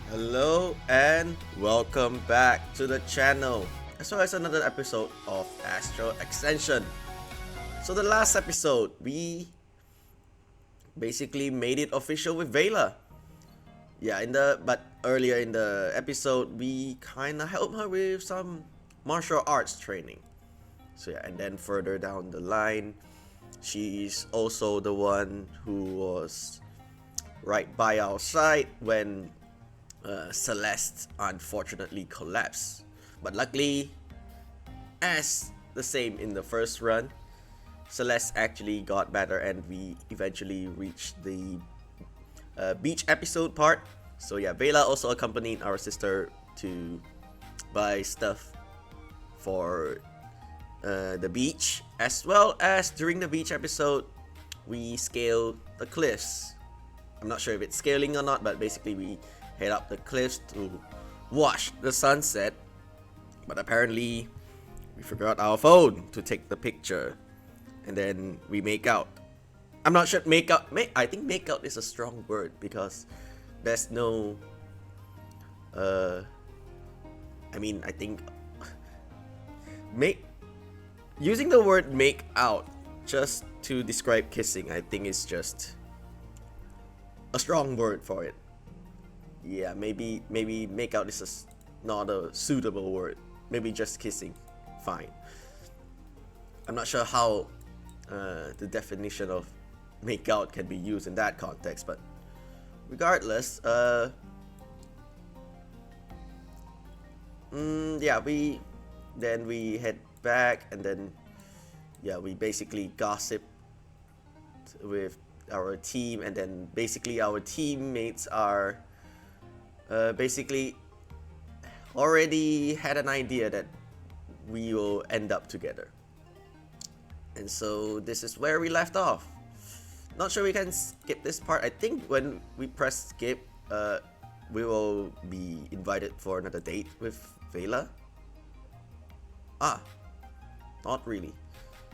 Hello and welcome back to the channel, as well as another episode of Astral Ascension. So the last episode, we basically made it official with Vela. But earlier in the episode, we kinda helped her with some martial arts training. And then further down the line, she's also the one who was right by our side when Celeste unfortunately collapsed. But luckily, as the same in the first run, Celeste actually got better and we eventually reached the beach episode part. Vela also accompanied our sister to buy stuff for the beach, as well as during the beach episode, we scaled the cliffs. I'm not sure if it's scaling or not, but basically we head up the cliffs to watch the sunset. But apparently, we forgot our phone to take the picture, and then we make out. I'm not sure I think make out is a strong word because there's no. I think using the word make out just to describe kissing, I think is just a strong word for it. Yeah, maybe make out is not a suitable word. Maybe just kissing, fine. I'm not sure how the definition of make out can be used in that context, but regardless, we head back, and then we basically gossip with our team, and then basically our teammates are basically already had an idea that we will end up together. And so this is where we left off. Not sure we can skip this part. I think when we press skip, we will be invited for another date with Vela. Not really.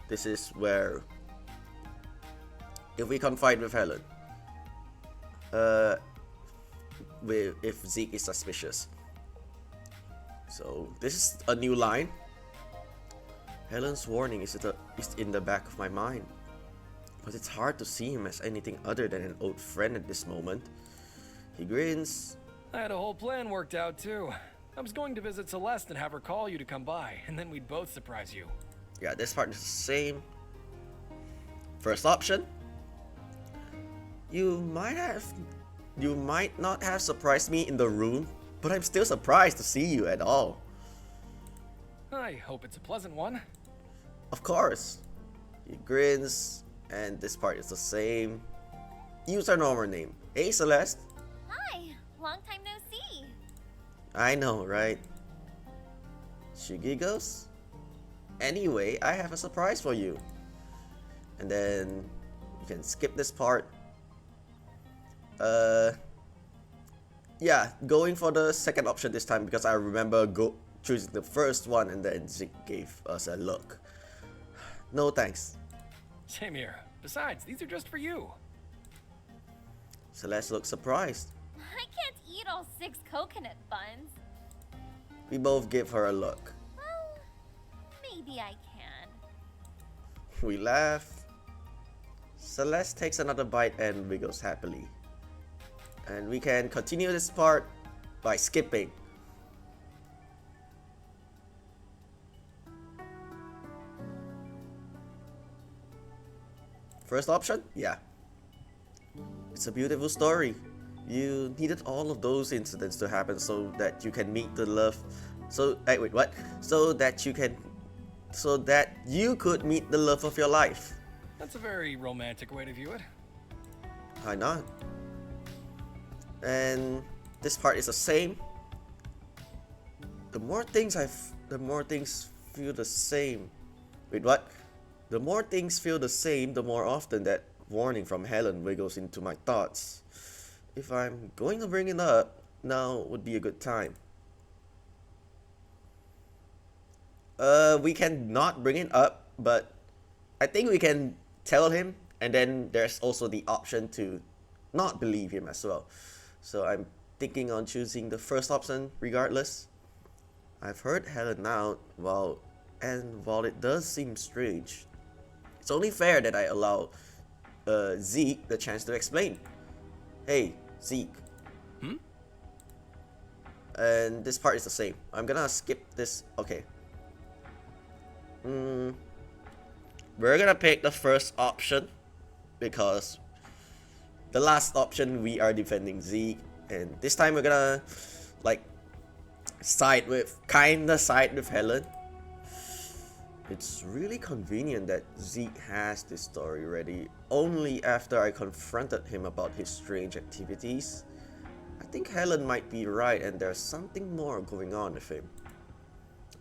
This is where, if we confide with Helen, if Zeke is suspicious. So this is a new line. Helen's warning is in the back of my mind, but it's hard to see him as anything other than an old friend at this moment. He grins. I had a whole plan worked out too. I was going to visit Celeste and have her call you to come by, and then we'd both surprise you. Yeah, this part is the same. First option. You might not have surprised me in the room, but I'm still surprised to see you at all. I hope it's a pleasant one. Of course. He grins, and this part is the same. Use our normal name. Hey, Celeste. Hi, long time no see. I know, right? She giggles. Anyway, I have a surprise for you. And then you can skip this part. Going for the second option this time because I remember choosing the first one, and then Zeke gave us a look. No thanks. Same here. Besides, these are just for you. Celeste looks surprised. I can't eat all 6 coconut buns. We both give her a look. Well, maybe I can. We laugh. Celeste takes another bite and wiggles happily. And we can continue this part by skipping. First option? Yeah. It's a beautiful story. You needed all of those incidents to happen so that you can meet the love. So that you could meet the love of your life. That's a very romantic way to view it. Why not? And this part is the same. The more things feel the same. Wait, what? The more things feel the same, the more often that warning from Helen wiggles into my thoughts. If I'm going to bring it up, now would be a good time. We can not bring it up, but I think we can tell him, and then there's also the option to not believe him as well. So I'm thinking on choosing the first option regardless. I've heard Helen out, and while it does seem strange, it's only fair that I allow Zeke the chance to explain. Hey, Zeke. And this part is the same. I'm gonna skip this. Okay. We're gonna pick the first option because the last option we are defending Zeke, and this time we're gonna like side with Helen. It's really convenient that Zeke has this story ready only after I confronted him about his strange activities. I think Helen might be right and there's something more going on with him.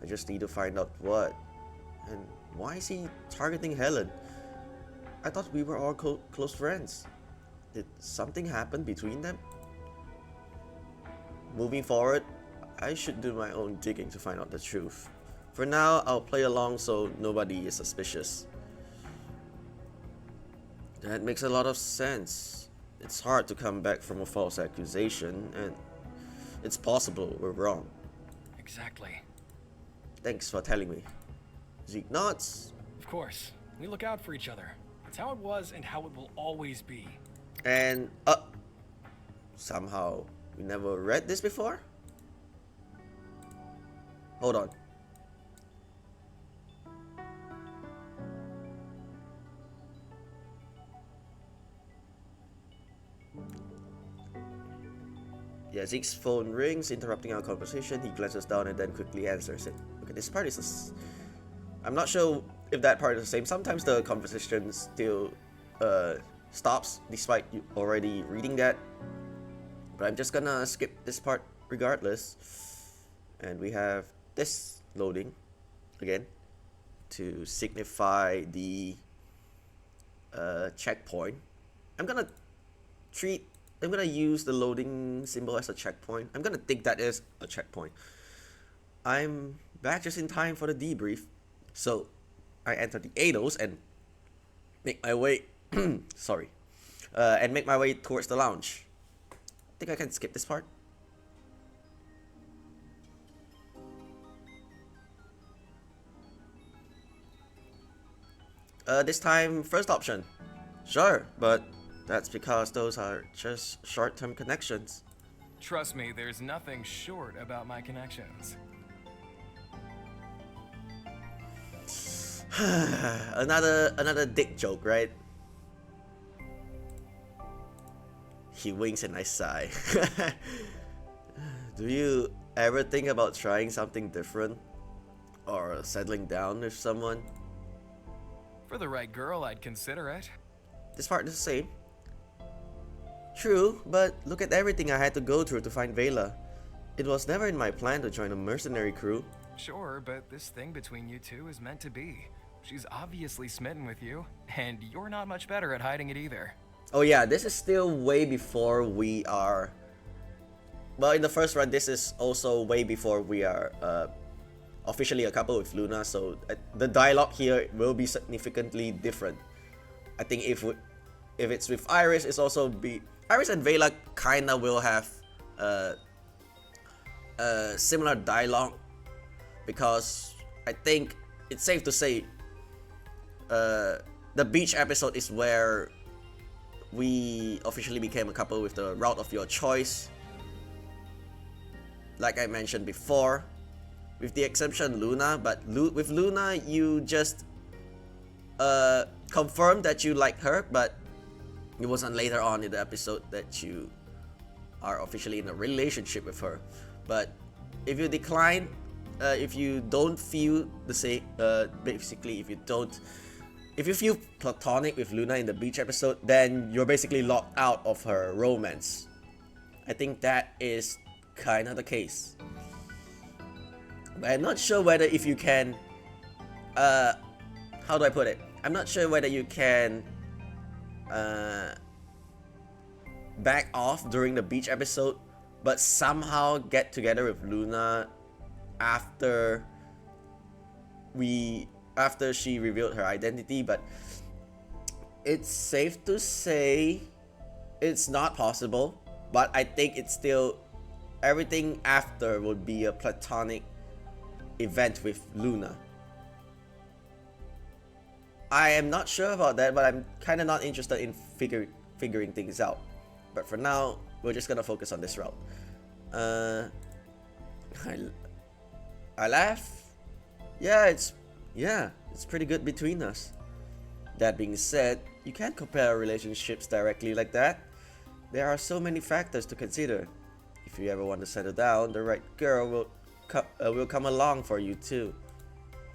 I just need to find out what. And why is he targeting Helen? I thought we were all close friends. Did something happen between them? Moving forward, I should do my own digging to find out the truth. For now, I'll play along so nobody is suspicious. That makes a lot of sense. It's hard to come back from a false accusation, and it's possible we're wrong. Exactly. Thanks for telling me. Zeke nods. Of course. We look out for each other. It's how it was and how it will always be. And, somehow, we never read this before? Hold on. Yeah, Zeke's phone rings, interrupting our conversation. He glances down and then quickly answers it. Okay, this part is... I'm not sure if that part is the same. Sometimes the conversation still stops despite you already reading that. But I'm just gonna skip this part regardless. And we have this loading again to signify the checkpoint. I'm gonna use the loading symbol as a checkpoint. I'm gonna think that is a checkpoint. I'm back just in time for the debrief. So I enter the Ados and make my way and make my way towards the lounge. I think I can skip this part. This time, first option. Sure, but that's because those are just short-term connections. Trust me, there's nothing short about my connections. another dick joke, right? He winks and I sigh. Do you ever think about trying something different? Or settling down with someone? For the right girl, I'd consider it. This part is the same. True, but look at everything I had to go through to find Vela. It was never in my plan to join a mercenary crew. Sure, but this thing between you two is meant to be. She's obviously smitten with you, and you're not much better at hiding it either. Oh yeah, this is still way before we are... Well, in the first run, this is also way before we are officially a couple with Luna, so the dialogue here will be significantly different. I think if it's with Iris, it's also be... Iris and Vela kinda will have similar dialogue, because I think it's safe to say the beach episode is where we officially became a couple with the route of your choice. Like I mentioned before, with the exception Luna, but with Luna you just confirmed that you like her, but it wasn't later on in the episode that you are officially in a relationship with her. But if you decline, if you don't feel the same, basically if you feel platonic with Luna in the beach episode, then you're basically locked out of her romance. I think that is kind of the case. But I'm not sure whether if you can, how do I put it? I'm not sure whether you can back off during the beach episode, but somehow get together with Luna after she revealed her identity. But it's safe to say it's not possible, but I think it's still everything after would be a platonic event with Luna. I am not sure about that, but I'm kind of not interested in figuring things out. But for now, we're just gonna focus on this route. I laugh. Yeah, it's pretty good between us. That being said, you can't compare relationships directly like that. There are so many factors to consider. If you ever want to settle down, the right girl will come along for you too.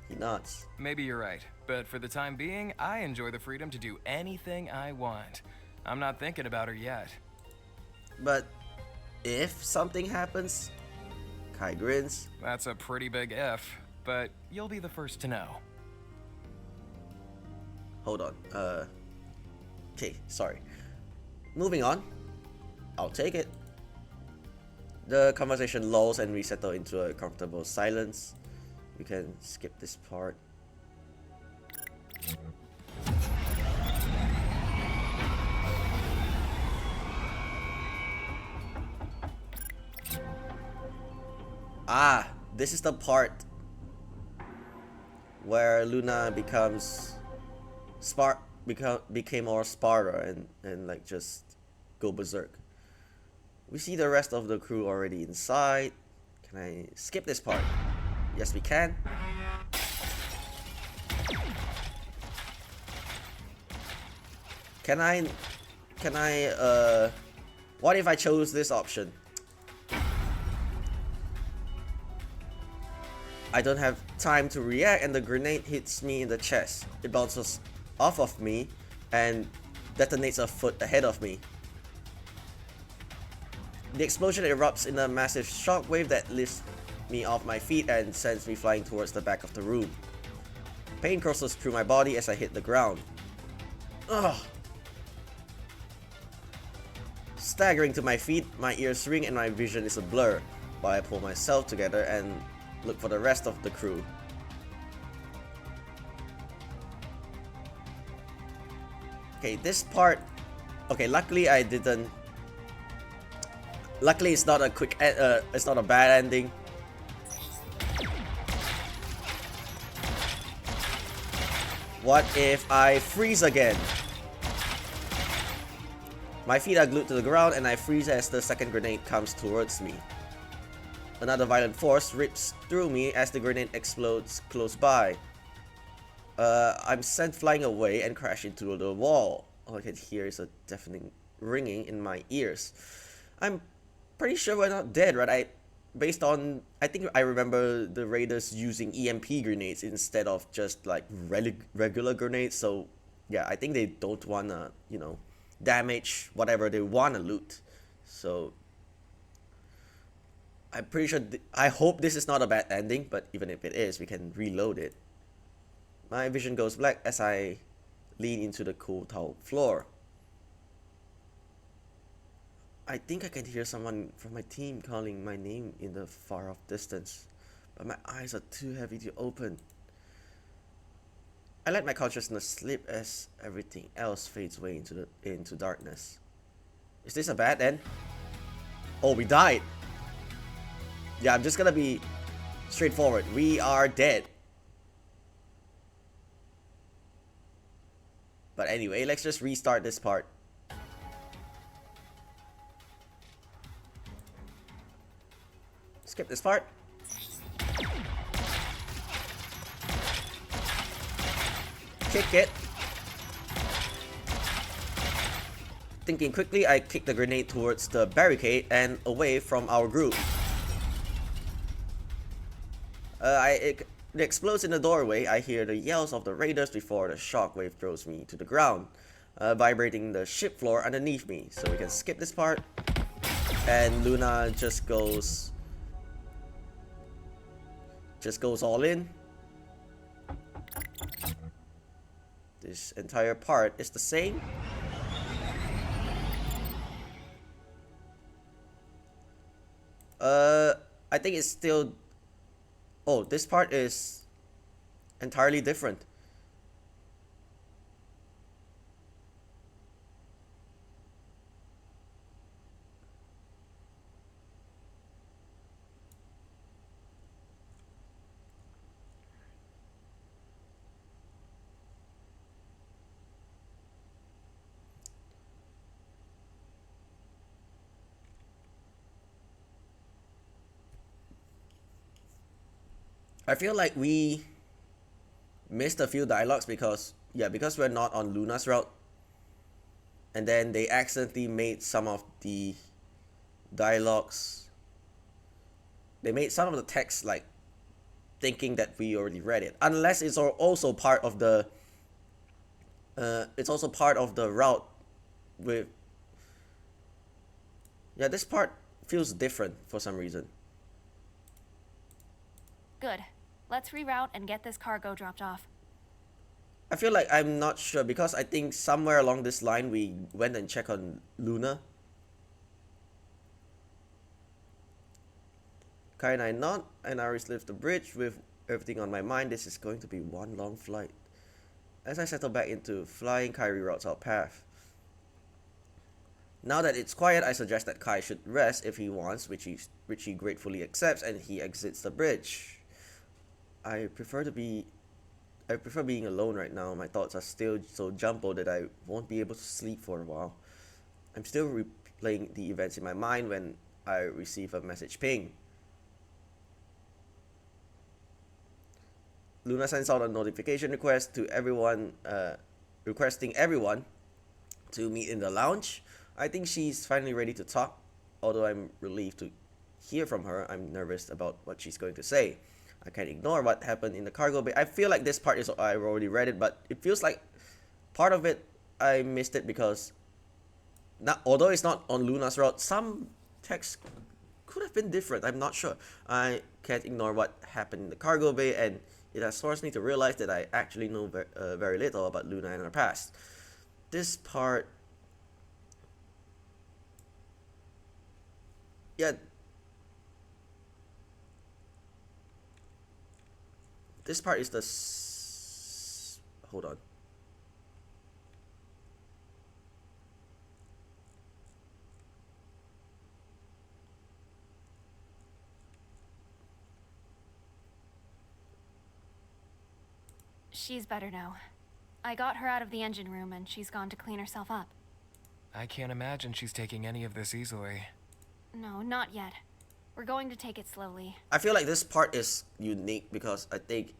He nods. Maybe you're right, but for the time being, I enjoy the freedom to do anything I want. I'm not thinking about her yet. But if something happens, Kai grins. That's a pretty big if, but you'll be the first to know. Hold on. Okay, sorry. Moving on. I'll take it. The conversation lulls and we settle into a comfortable silence. We can skip this part. Ah, this is the part where Luna became more Sparta and like just go berserk. We see the rest of the crew already inside. Can I skip this part? Yes, we can. Can I what if I chose this option? I don't have time to react and the grenade hits me in the chest. It bounces off of me and detonates a foot ahead of me. The explosion erupts in a massive shockwave that lifts me off my feet and sends me flying towards the back of the room. Pain courses through my body as I hit the ground. Ugh. Staggering to my feet, my ears ring and my vision is a blur, while I pull myself together and look for the rest of the crew. Okay, this part... Okay, luckily it's not a it's not a bad ending. What if I freeze again? My feet are glued to the ground and I freeze as the second grenade comes towards me. Another violent force rips through me as the grenade explodes close by. I'm sent flying away and crash into the wall. All I can hear is a deafening ringing in my ears. I'm pretty sure we're not dead, right? I think I remember the raiders using EMP grenades instead of just like regular grenades. So yeah, I think they don't wanna, damage whatever they wanna loot. So I'm pretty sure, I hope this is not a bad ending, but even if it is, we can reload it. My vision goes black as I lean into the cool tile floor. I think I can hear someone from my team calling my name in the far off distance, but my eyes are too heavy to open. I let my consciousness slip as everything else fades away into darkness. Is this a bad end? Oh, we died. Yeah, I'm just gonna be straightforward. We are dead. But anyway, let's just restart this part. Skip this part. Kick it. Thinking quickly, I kick the grenade towards the barricade and away from our group. It explodes in the doorway. I hear the yells of the raiders before the shockwave throws me to the ground, vibrating the ship floor underneath me. So we can skip this part. And Luna just goes all in. This entire part is the same. I think it's still... Oh, this part is entirely different. I feel like we missed a few dialogues because we're not on Luna's route, and then they accidentally made some of the dialogues. They made some of the text like thinking that we already read it, unless it's also part of the. It's also part of the route with. Yeah, this part feels different for some reason. Good. Let's reroute and get this cargo dropped off. I feel like I'm not sure because I think somewhere along this line we went and checked on Luna. Kai and I nod, and Iris lifts the bridge with everything on my mind. This is going to be one long flight. As I settle back into flying, Kai reroutes our path. Now that it's quiet, I suggest that Kai should rest if he wants, which he gratefully accepts, and he exits the bridge. I prefer being alone right now. My thoughts are still so jumbled that I won't be able to sleep for a while. I'm still replaying the events in my mind when I receive a message ping. Luna sends out a notification request to everyone, requesting everyone to meet in the lounge. I think she's finally ready to talk. Although I'm relieved to hear from her, I'm nervous about what she's going to say. I can't ignore what happened in the cargo bay. I feel like this part is I've already read it, but it feels like part of it I missed it because although it's not on Luna's route, some text could have been different. I'm not sure. I can't ignore what happened in the cargo bay, and it has forced me to realize that I actually know very little about Luna and her past. This part, yeah. This part is the hold on. She's better now. I got her out of the engine room and she's gone to clean herself up. I can't imagine she's taking any of this easily. No, not yet. We're going to take it slowly. I feel like this part is unique because I think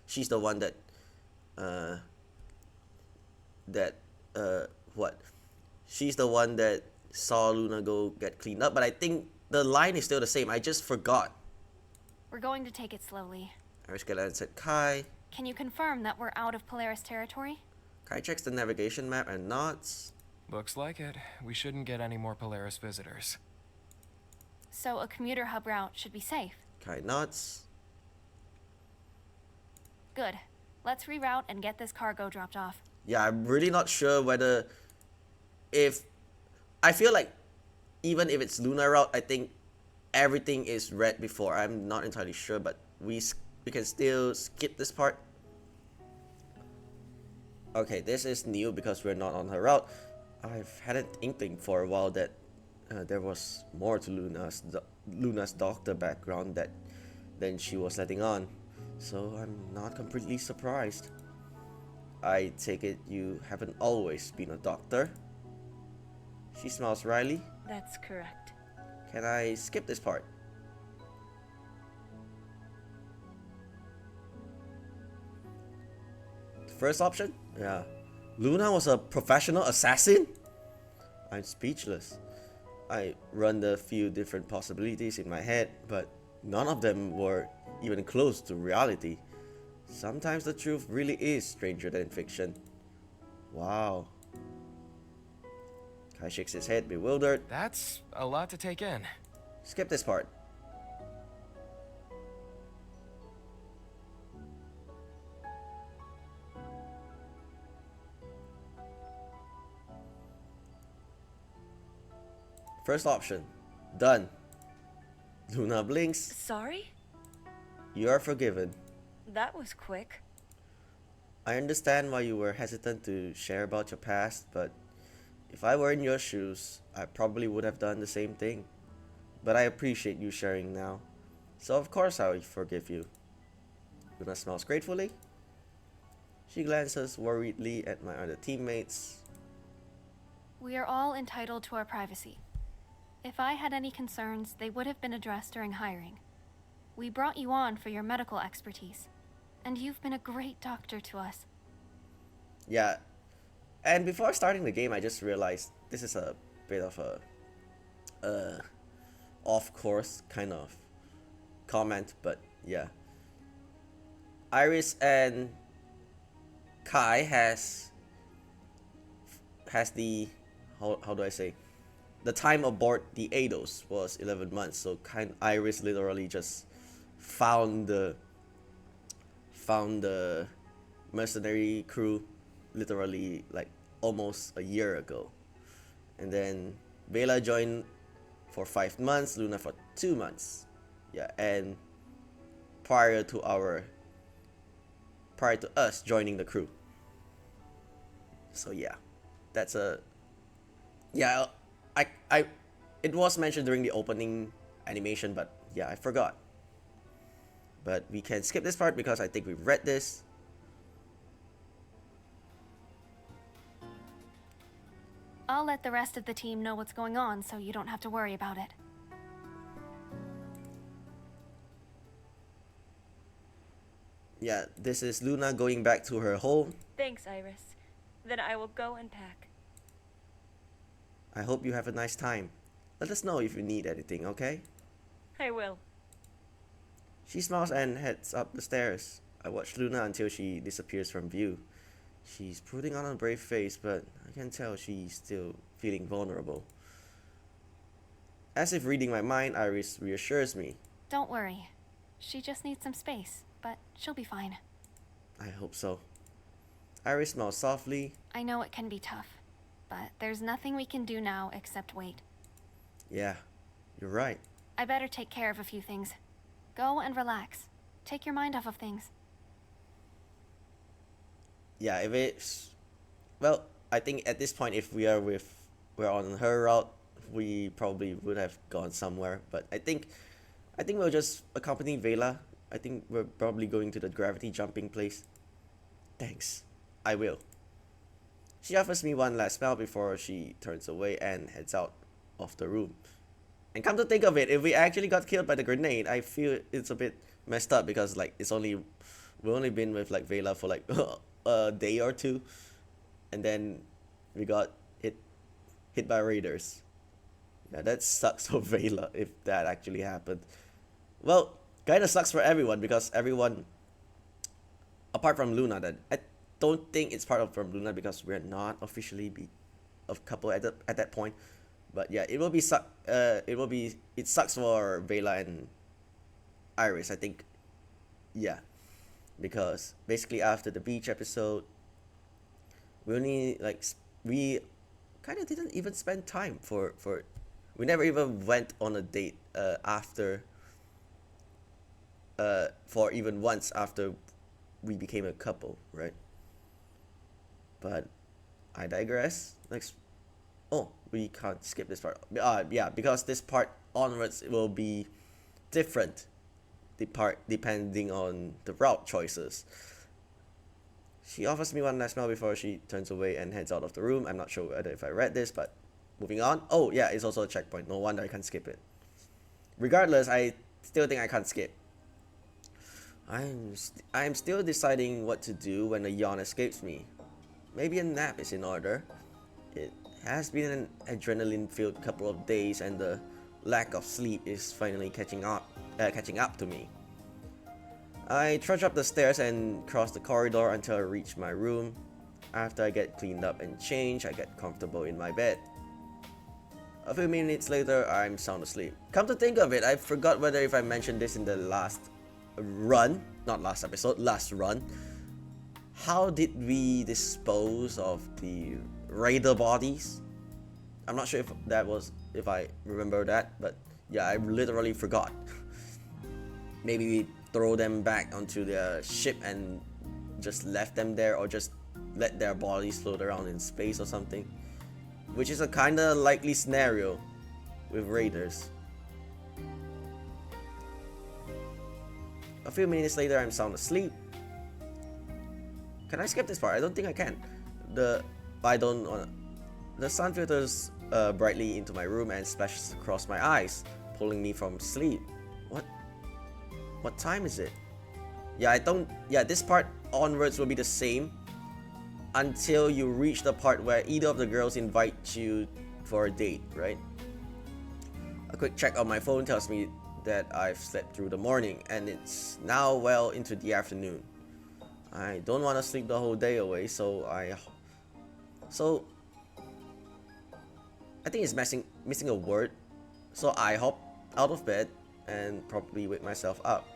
she's the one that she's the one that saw Luna go get cleaned up, but I think the line is still the same. I just forgot. We're going to take it slowly. Iris said Kai. Can you confirm that we're out of Polaris territory? Kai checks the navigation map and nods. Looks like it. We shouldn't get any more Polaris visitors. So a commuter hub route should be safe. Kai nods. Good. Let's reroute and get this cargo dropped off. Yeah, I'm really not sure whether I feel like even if it's Luna route, I think everything is read before. I'm not entirely sure, but we can still skip this part. Okay, this is new because we're not on her route. I've had an inkling for a while that there was more to Luna's doctor background than she was letting on, so I'm not completely surprised. I take it you haven't always been a doctor? She smiles wryly. That's correct. Can I skip this part? First option? Yeah. Luna was a professional assassin? I'm speechless. I run the few different possibilities in my head, but none of them were even close to reality. Sometimes the truth really is stranger than fiction. Wow. Kai shakes his head, bewildered. That's a lot to take in. Skip this part. First option. Done. Luna blinks. Sorry? You are forgiven. That was quick. I understand why you were hesitant to share about your past, but if I were in your shoes, I probably would have done the same thing. But I appreciate you sharing now, so of course I will forgive you. Luna smiles gratefully. She glances worriedly at my other teammates. We are all entitled to our privacy. If I had any concerns, they would have been addressed during hiring. We brought you on for your medical expertise, and you've been a great doctor to us. Yeah, and before starting the game, I just realized this is a bit of a off-course kind of comment, but yeah. Iris and Kai has the how do I say, the time aboard the Eidos was 11 months, so Iris literally just found the mercenary crew literally like almost a year ago, and then Bella joined for 5 months, Luna for 2 months. Yeah, and prior to us joining the crew. So yeah, that's a I it was mentioned during the opening animation, but yeah, I forgot. But we can skip this part because I think we've read this. I'll let the rest of the team know what's going on so you don't have to worry about it. Yeah, this is Luna going back to her home. Thanks, Iris. Then I will go and pack. I hope you have a nice time. Let us know if you need anything, okay? I will. She smiles and heads up the stairs. I watch Luna until she disappears from view. She's putting on a brave face, but I can tell she's still feeling vulnerable. As if reading my mind, Iris reassures me. Don't worry. She just needs some space, but she'll be fine. I hope so. Iris smiles softly. I know it can be tough, but there's nothing we can do now except wait. Yeah, you're right. I better take care of a few things. Go and relax. Take your mind off of things. Yeah, if it's... Well, I think at this point, if we're on her route, we probably would have gone somewhere. But I think we'll just accompany Vela. I think we're probably going to the gravity jumping place. Thanks. I will. She offers me one last smile before she turns away and heads out of the room. And come to think of it, if we actually got killed by the grenade, I feel it's a bit messed up because like we've only been with like Vela for like a day or two, and then we got hit by raiders. Yeah, that sucks for Vela if that actually happened. Well, kinda sucks for everyone because everyone, apart from Luna, that I don't think it's part of from Luna because we're not officially a couple at that point. But yeah, it sucks for Vela and Iris, I think. Yeah, because basically after the beach episode, we kind of didn't even spend time for we never even went on a date after for even once after we became a couple, right? But I digress. We can't skip this part. Yeah, because this part onwards it will be different. The part depending on the route choices. She offers me one last smile before she turns away and heads out of the room. I'm not sure whether if I read this, but moving on. Oh yeah, it's also a checkpoint. No wonder I can't skip it. Regardless, I still think I can't skip. I'm still deciding what to do when a yawn escapes me. Maybe a nap is in order. It has been an adrenaline-filled couple of days, and the lack of sleep is finally catching up to me. I trudge up the stairs and cross the corridor until I reach my room. After I get cleaned up and changed, I get comfortable in my bed. A few minutes later, I'm sound asleep. Come to think of it, I forgot whether if I mentioned this in the last run, not last episode, last run. How did we dispose of the raider bodies? I'm not sure if I remember that, but yeah, I literally forgot. Maybe we throw them back onto the ship and just left them there, or just let their bodies float around in space or something, which is a kinda likely scenario with raiders. A few minutes later, I'm sound asleep. Can I skip this part? I don't think I can. The sun filters brightly into my room and splashes across my eyes, pulling me from sleep. What? What time is it? Yeah, I don't... Yeah, this part onwards will be the same until you reach the part where either of the girls invite you for a date, right? A quick check on my phone tells me that I've slept through the morning and it's now well into the afternoon. I don't want to sleep the whole day away, so I think it's missing a word. So I hop out of bed and probably wake myself up.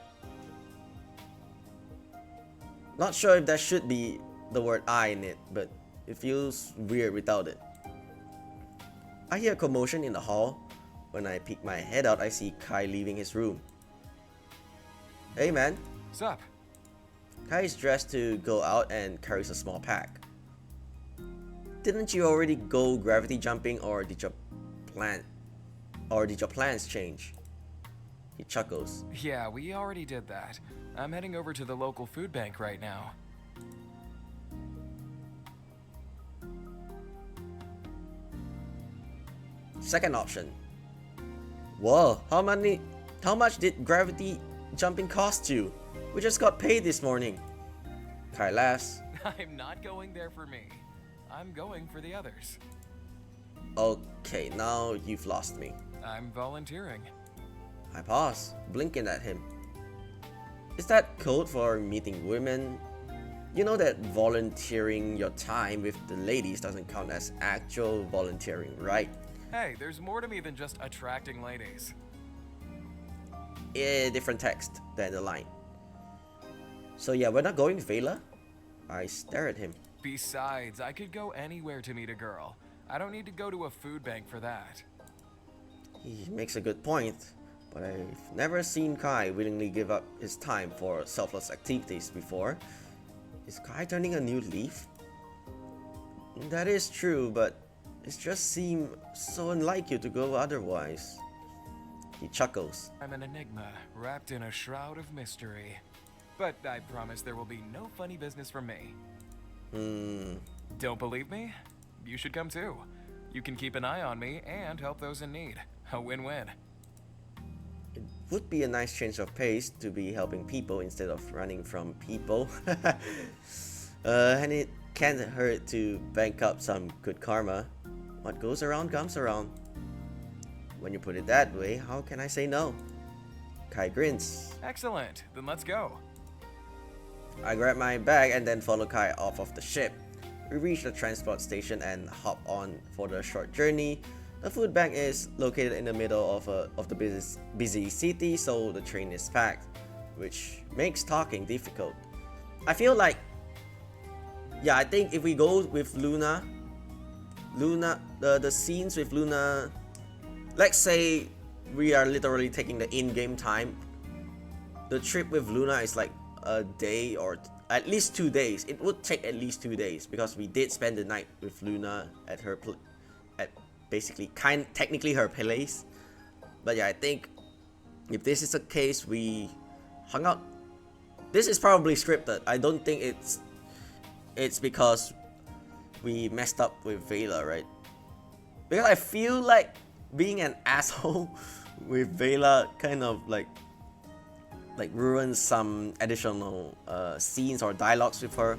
Not sure if there should be the word I in it, but it feels weird without it. I hear a commotion in the hall. When I peek my head out, I see Kai leaving his room. Hey man. Sup? Kai is dressed to go out and carries a small pack. Didn't you already go gravity jumping, or did your plans change? He chuckles. Yeah, we already did that. I'm heading over to the local food bank right now. Second option. Whoa, how much did gravity jumping cost you? We just got paid this morning. Kai laughs. I'm not going there for me. I'm going for the others. Okay, now you've lost me. I'm volunteering. I pause, blinking at him. Is that code for meeting women? You know that volunteering your time with the ladies doesn't count as actual volunteering, right? Hey, there's more to me than just attracting ladies. Different text than the line. So yeah, we're not going with Vela? I stare at him. Besides, I could go anywhere to meet a girl. I don't need to go to a food bank for that. He makes a good point, but I've never seen Kai willingly give up his time for selfless activities before. Is Kai turning a new leaf? That is true, but it just seems so unlike you to go otherwise. He chuckles. I'm an enigma, wrapped in a shroud of mystery. But I promise there will be no funny business from me. Don't believe me? You should come too. You can keep an eye on me and help those in need. A win-win. It would be a nice change of pace to be helping people instead of running from people. And it can't hurt to bank up some good karma. What goes around comes around. When you put it that way, how can I say no? Kai grins. Excellent. Then let's go. I grab my bag and then follow Kai off of the ship. We reach the transport station and hop on for the short journey. The food bank is located in the middle of the busy city, so the train is packed, which makes talking difficult. I feel like, yeah, I think if we go with Luna, the scenes with Luna, let's say we are literally taking the in-game time, the trip with Luna is like a day or at least 2 days. It would take at least 2 days because we did spend the night with Luna at her basically technically her place. But yeah, I think if this is the case, we hung out. This is probably scripted. I don't think it's because we messed up with Vela, right? Because I feel like being an asshole with Vela kind of like ruins some additional scenes or dialogues with her,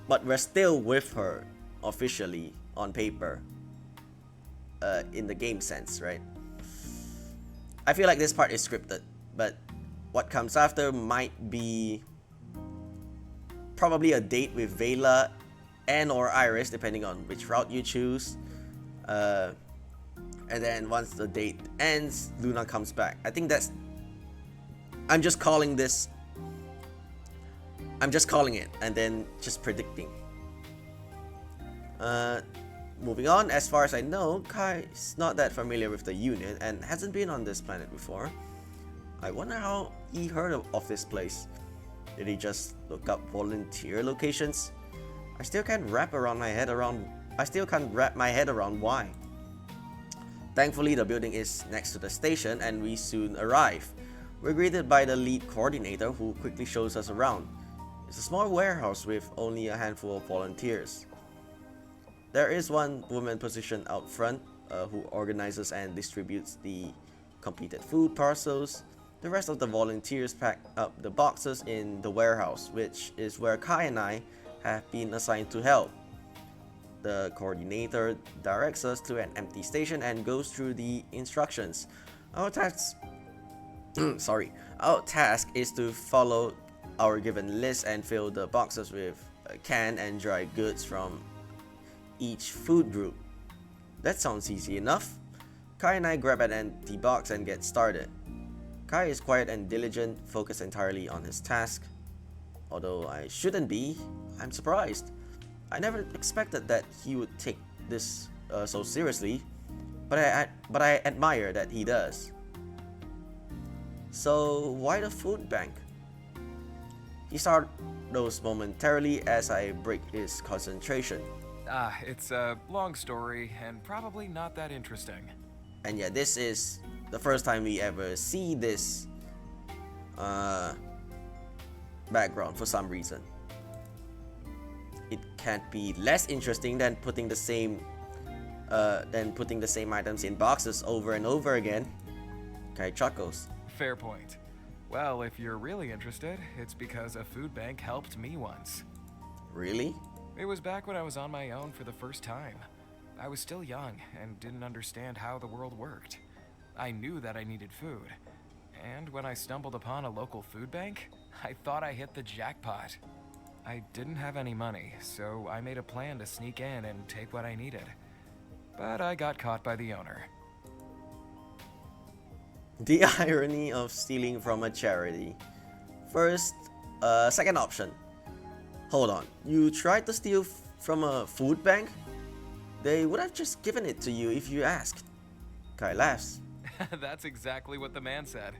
but we're still with her officially on paper, in the game sense, right? I feel like this part is scripted, but what comes after might be probably a date with Vela and or Iris, depending on which route you choose. And then once the date ends, Luna comes back. I think that's... I'm just calling it, and then just predicting. Moving on, as far as I know, Kai is not that familiar with the Union and hasn't been on this planet before. I wonder how he heard of this place. Did he just look up volunteer locations? I still can't wrap my head around why. Thankfully, the building is next to the station and we soon arrive. We're greeted by the lead coordinator who quickly shows us around. It's a small warehouse with only a handful of volunteers. There is one woman positioned out front who organizes and distributes the completed food parcels. The rest of the volunteers pack up the boxes in the warehouse, which is where Kai and I have been assigned to help. The coordinator directs us to an empty station and goes through the instructions. Our task is to follow our given list and fill the boxes with canned and dry goods from each food group. That sounds easy enough. Kai and I grab an empty box and get started. Kai is quiet and diligent, focused entirely on his task. Although I shouldn't be, I'm surprised. I never expected that he would take this so seriously, but I admire that he does. So why the food bank? He startles momentarily as I break his concentration. It's a long story and probably not that interesting. And yeah, this is the first time we ever see this background for some reason. It can't be less interesting than putting the same items in boxes over and over again. Kai chuckles. Fair point. Well, if you're really interested, it's because a food bank helped me once. Really? It was back when I was on my own for the first time. I was still young and didn't understand how the world worked. I knew that I needed food. And when I stumbled upon a local food bank, I thought I hit the jackpot. I didn't have any money, so I made a plan to sneak in and take what I needed. But I got caught by the owner. The irony of stealing from a charity. First, second option. Hold on, you tried to steal from a food bank? They would have just given it to you if you asked. Kai laughs. That's exactly what the man said.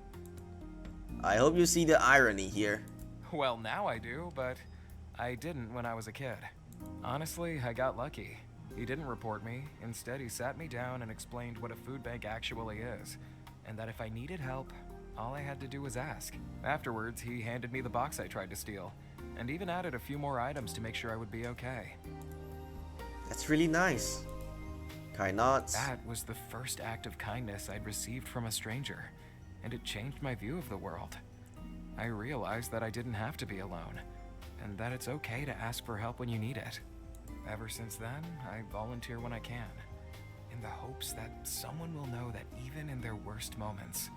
I hope you see the irony here. Well, now I do, but I didn't when I was a kid. Honestly, I got lucky. He didn't report me. Instead, he sat me down and explained what a food bank actually is, and that if I needed help, all I had to do was ask. Afterwards, he handed me the box I tried to steal, and even added a few more items to make sure I would be okay. That's really nice. Kai nods. That was the first act of kindness I'd received from a stranger, and it changed my view of the world. I realized that I didn't have to be alone, and that it's okay to ask for help when you need it. Ever since then, I volunteer when I can, in the hopes that someone will know that even in their worst moments,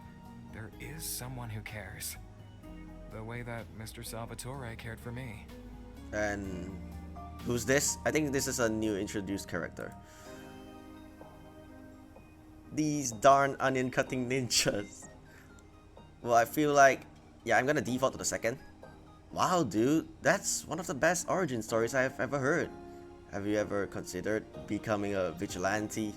there is someone who cares. The way that Mr. Salvatore cared for me. And who's this? I think this is a new introduced character. These darn onion cutting ninjas. Well, I feel like, yeah, I'm gonna default to the second. Wow, dude, that's one of the best origin stories I've ever heard. Have you ever considered becoming a vigilante?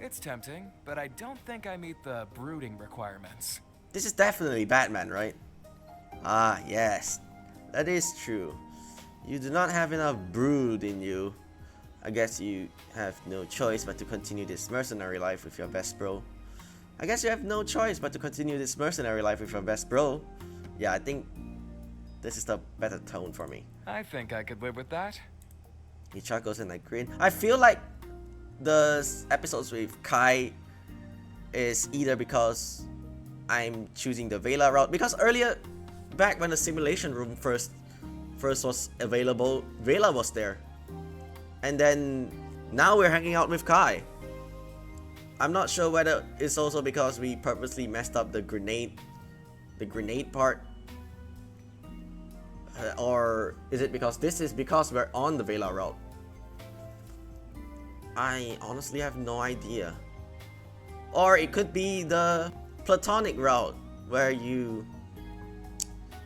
It's tempting, but I don't think I meet the brooding requirements. This is definitely Batman, right? Ah, yes, that is true. You do not have enough brood in you. I guess you have no choice but to continue this mercenary life with your best bro. Yeah, I think this is the better tone for me. I think I could live with that. He chuckles and I grin. I feel like the episodes with Kai is either because I'm choosing the Vela route, because earlier, back when the simulation room first was available, Vela was there. And then now we're hanging out with Kai. I'm not sure whether it's also because we purposely messed up the grenade part, or is it because we're on the Vela route? I honestly have no idea. Or it could be the platonic route, where you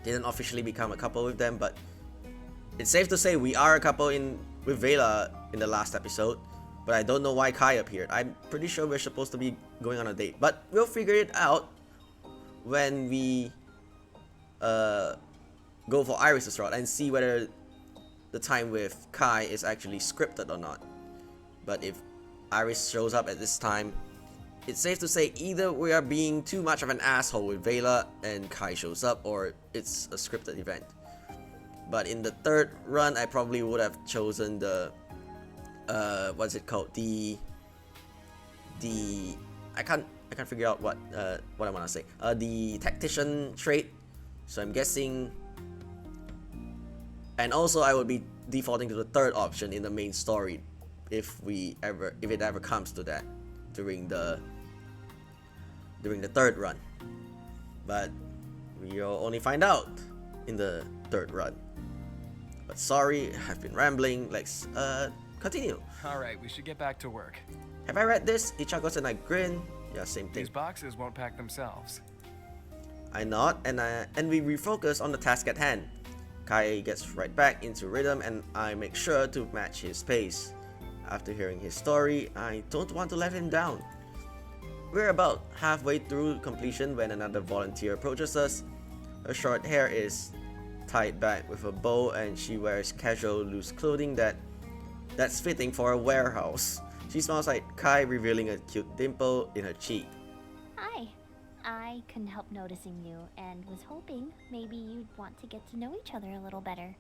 didn't officially become a couple with them, but it's safe to say we are a couple with Vela in the last episode. But I don't know why Kai appeared. I'm pretty sure we're supposed to be going on a date, but we'll figure it out when we go for Iris' route and see whether the time with Kai is actually scripted or not. But if Iris shows up at this time, it's safe to say either we are being too much of an asshole with Vela and Kai shows up, or it's a scripted event. But in the third run, I probably would have chosen the what's it called? I I can't figure out what I want to say. The tactician trait. So I'm guessing. And also, I would be defaulting to the third option in the main story, if it ever comes to that during the third run. But we'll only find out in the third run. But sorry, I've been rambling. Let's continue. Alright, we should get back to work. Have I read this? Ichagos and I grin. Yeah, same thing. These boxes won't pack themselves. I nod and we refocus on the task at hand. Kai gets right back into rhythm and I make sure to match his pace. After hearing his story, I don't want to let him down. We're about halfway through completion when another volunteer approaches us. Her short hair is tied back with a bow and she wears casual loose clothing that's fitting for a warehouse. She smiles at Kai, revealing a cute dimple in her cheek. Hi. I couldn't help noticing you and was hoping maybe you'd want to get to know each other a little better.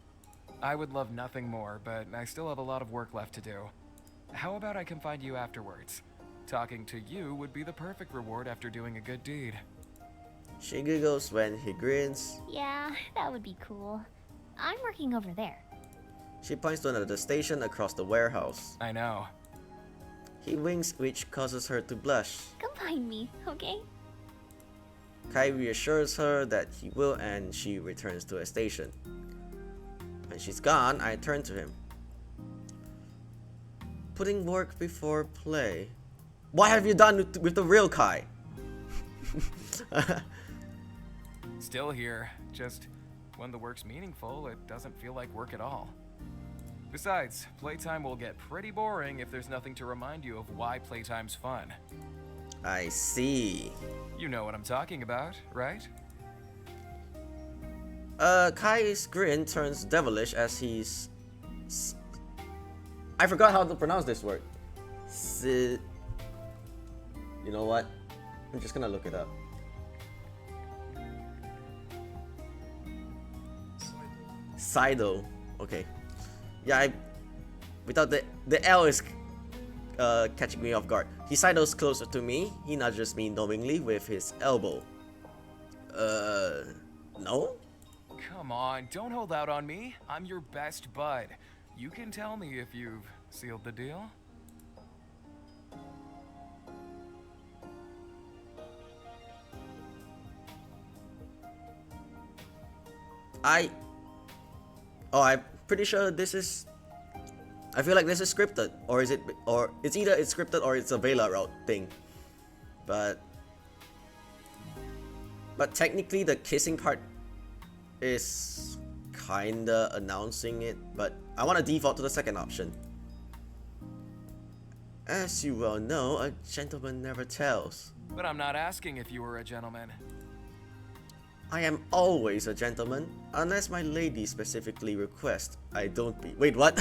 I would love nothing more, but I still have a lot of work left to do. How about I come find you afterwards? Talking to you would be the perfect reward after doing a good deed. She giggles when he grins. Yeah, that would be cool. I'm working over there. She points to another station across the warehouse. I know. He winks, which causes her to blush. Come find me, okay? Kai reassures her that he will and she returns to a station. When she's gone, I turn to him. Putting work before play. What have you done with the real Kai? Still here, just when the work's meaningful, it doesn't feel like work at all. Besides, playtime will get pretty boring if there's nothing to remind you of why playtime's fun. I see. You know what I'm talking about, right? Kai's grin turns devilish as I forgot how to pronounce this word. You know what? I'm just gonna look it up. Sido. Okay. Yeah, without the L is catching me off guard. He sidles closer to me. He nudges me knowingly with his elbow. No? Come on, don't hold out on me. I'm your best bud. You can tell me if you've sealed the deal. I'm pretty sure this is. I feel like this is scripted, or it's either it's scripted or it's a Vela route thing. But technically the kissing part is kinda announcing it, but I want to default to the second option. As you well know, a gentleman never tells. But I'm not asking if you were a gentleman. I am always a gentleman, unless my lady specifically requests I don't be. Wait, what?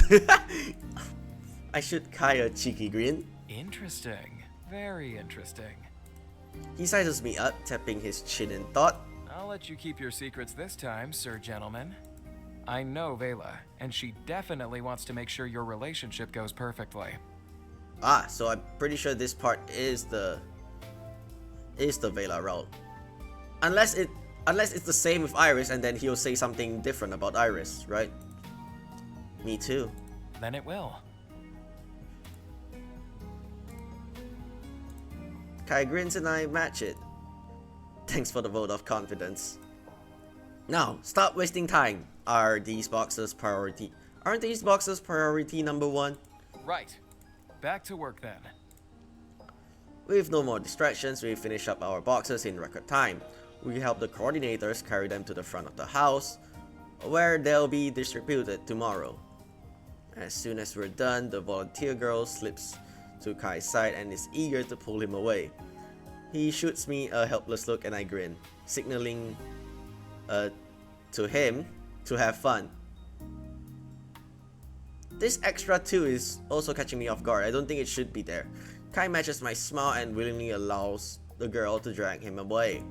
I shoot Kai a cheeky grin. Interesting. Very interesting. He sizes me up, tapping his chin in thought. I'll let you keep your secrets this time, Sir Gentleman. I know Vela, and she definitely wants to make sure your relationship goes perfectly. Ah, so I'm pretty sure this part is the Vela route. Unless it's the same with Iris and then he'll say something different about Iris, right? Me too. Then it will. Kai grins and I match it. Thanks for the vote of confidence. Now, stop wasting time. Aren't these boxes priority number one? Right. Back to work then. With no more distractions, we finish up our boxes in record time. We help the coordinators carry them to the front of the house, where they'll be distributed tomorrow. As soon as we're done, the volunteer girl slips to Kai's side and is eager to pull him away. He shoots me a helpless look and I grin, signaling to him to have fun. This extra 2 is also catching me off guard. I don't think it should be there. Kai matches my smile and willingly allows the girl to drag him away.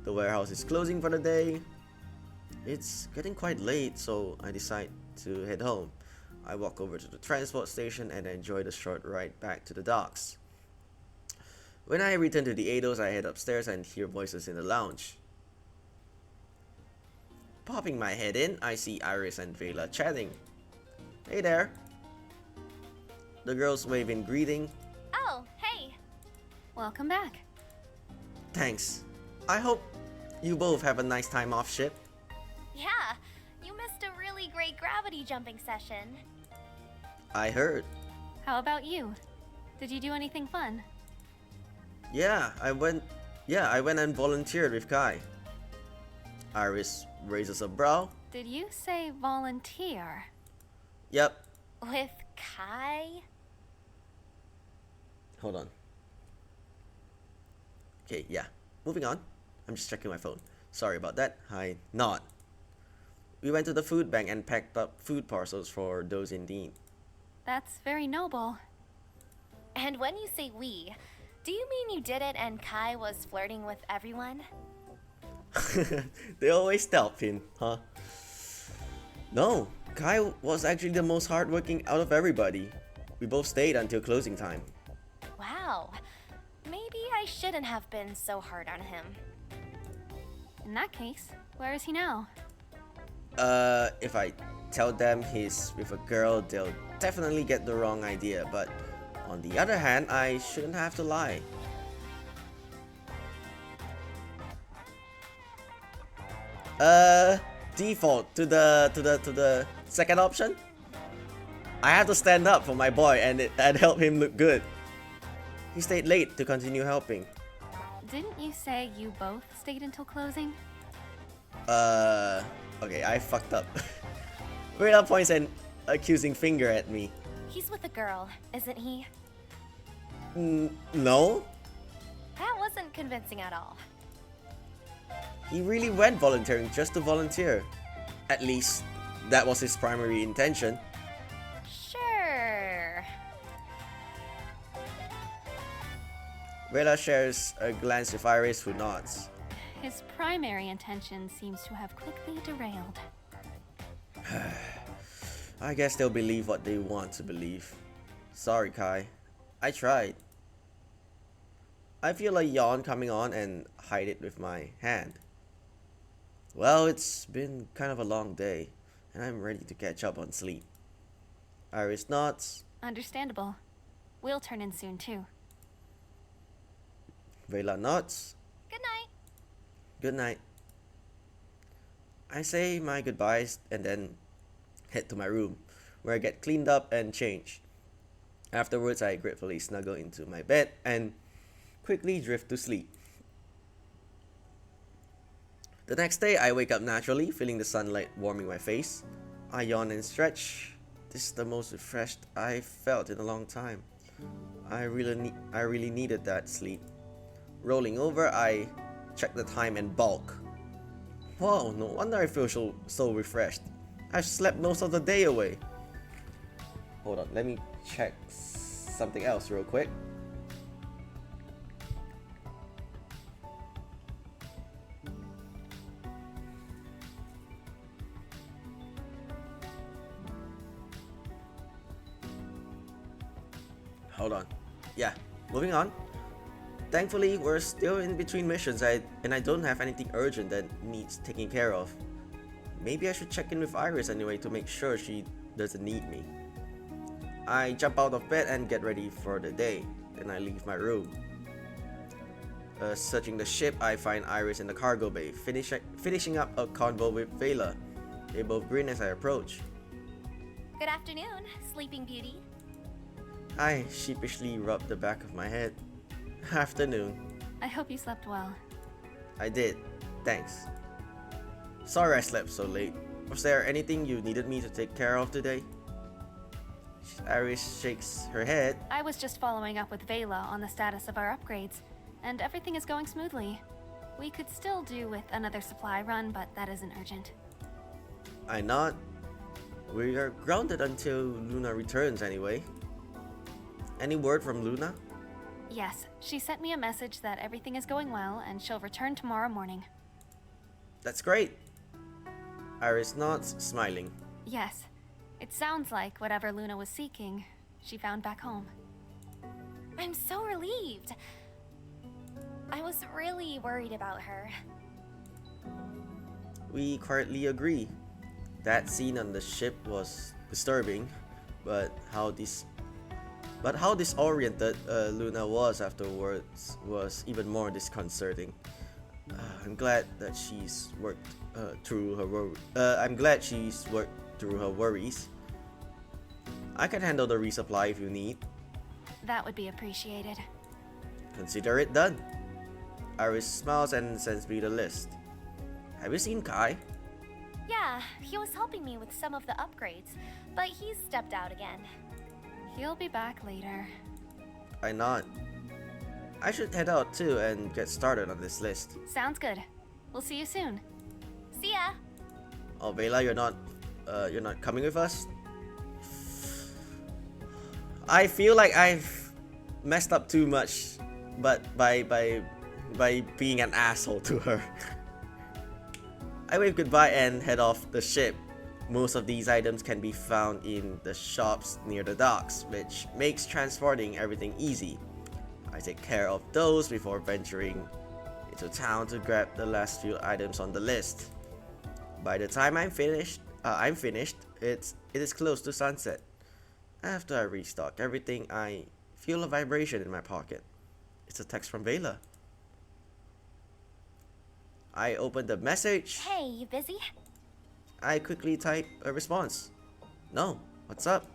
The warehouse is closing for the day. It's getting quite late, so I decide to head home. I walk over to the transport station and enjoy the short ride back to the docks. When I return to the Eidos, I head upstairs and hear voices in the lounge. Popping my head in, I see Iris and Vela chatting. Hey there. The girls wave in greeting. Oh, hey. Welcome back. Thanks. I hope you both have a nice time off ship. Yeah, you missed a really great gravity jumping session. I heard. How about you? Did you do anything fun? Yeah, I went and volunteered with Kai. Iris raises a brow. Did you say volunteer? Yep. With Kai? Hold on. Okay, yeah. Moving on. I'm just checking my phone. Sorry about that. I nod. We went to the food bank and packed up food parcels for those in need. That's very noble. And when you say we, do you mean you did it and Kai was flirting with everyone? They always stealth him, huh? No, Kai was actually the most hardworking out of everybody. We both stayed until closing time. Wow. Maybe I shouldn't have been so hard on him. In that case, where is he now? If I tell them he's with a girl, they'll definitely get the wrong idea, but on the other hand, I shouldn't have to lie. Default to the second option. I had to stand up for my boy and help him look good. He stayed late to continue helping. Didn't you say you both stayed until closing? Okay, I fucked up. Rita points an accusing finger at me. He's with a girl, isn't he? No? That wasn't convincing at all. He really went volunteering just to volunteer. At least, that was his primary intention. Sure. Rita shares a glance with Iris, who nods. His primary intention seems to have quickly derailed. I guess they'll believe what they want to believe. Sorry, Kai. I tried. I feel a yawn coming on and hide it with my hand. Well, it's been kind of a long day, and I'm ready to catch up on sleep. Iris nods. Understandable. We'll turn in soon, too. Vela nods. Good night. Good night. I say my goodbyes and then head to my room, where I get cleaned up and changed. Afterwards, I gratefully snuggle into my bed and quickly drift to sleep. The next day, I wake up naturally, feeling the sunlight warming my face. I yawn and stretch. This is the most refreshed I've felt in a long time. I really needed that sleep. Rolling over, I check the time and balk. Wow, no wonder I feel so refreshed. I've slept most of the day away. Hold on, let me check something else real quick. Hold on. Yeah, moving on. Thankfully, we're still in between missions and I don't have anything urgent that needs taking care of. Maybe I should check in with Iris anyway to make sure she doesn't need me. I jump out of bed and get ready for the day. Then I leave my room. Searching the ship, I find Iris in the cargo bay, finishing up a convo with Vela. They both grin as I approach. Good afternoon, Sleeping Beauty. I sheepishly rub the back of my head. Afternoon. I hope you slept well. I did. Thanks. Sorry I slept so late. Was there anything you needed me to take care of today? Iris shakes her head. I was just following up with Vela on the status of our upgrades, and everything is going smoothly. We could still do with another supply run, but that isn't urgent. I nod. We are grounded until Luna returns anyway. Any word from Luna? Yes, she sent me a message that everything is going well and she'll return tomorrow morning. That's great. Iris nods, smiling. Yes, it sounds like whatever Luna was seeking, she found back home. I'm so relieved. I was really worried about her. We quietly agree. That scene on the ship was disturbing, but how disoriented Luna was afterwards was even more disconcerting. I'm glad that she's worked through her worries. I can handle the resupply if you need. That would be appreciated. Consider it done. Iris smiles and sends me the list. Have you seen Kai? Yeah, he was helping me with some of the upgrades, but he's stepped out again. He'll be back later. I nod. I should head out too and get started on this list. Sounds good. We'll see you soon. See ya! Oh, Vela, you're not coming with us? I feel like I've messed up too much, but by being an asshole to her. I wave goodbye and head off the ship. Most of these items can be found in the shops near the docks, which makes transporting everything easy. I take care of those before venturing into town to grab the last few items on the list. By the time I'm finished, it is close to sunset. After I restock everything, I feel a vibration in my pocket. It's a text from Vela. I open the message. Hey, you busy? I quickly type a response. No, what's up?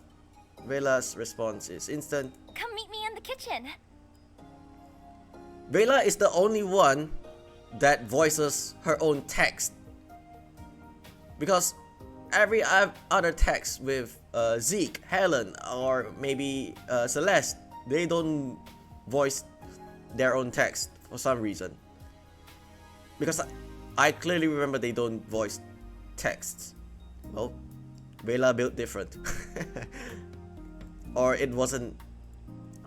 Vela's response is instant. Come meet me in the kitchen. Vela is the only one that voices her own text. Because every other text with Zeke, Helen, or maybe Celeste, they don't voice their own text for some reason. Because I clearly remember they don't voice texts. Well, Vela built different. Or it wasn't,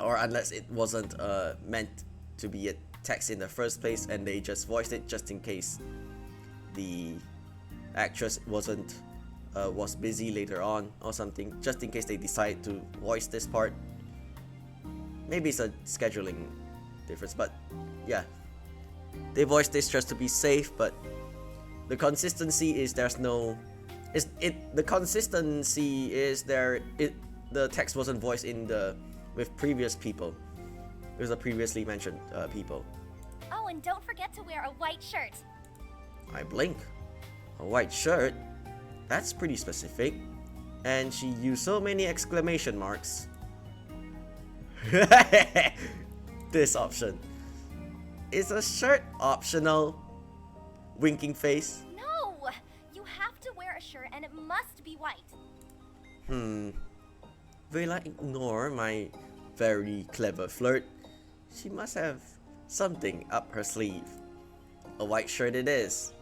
or unless it wasn't meant to be a text in the first place and they just voiced it just in case the actress was busy later on or something, just in case they decide to voice this part. Maybe it's a scheduling difference, but yeah, they voiced this just to be safe. But the consistency is the text wasn't voiced with previous people. It was the previously mentioned people. Oh, and don't forget to wear a white shirt. I blink. A white shirt? That's pretty specific. And she used so many exclamation marks. This option. Is a shirt optional? Winking face. No! You have to wear a shirt and it must be white. Will I ignore my very clever flirt? She must have something up her sleeve. A white shirt it is.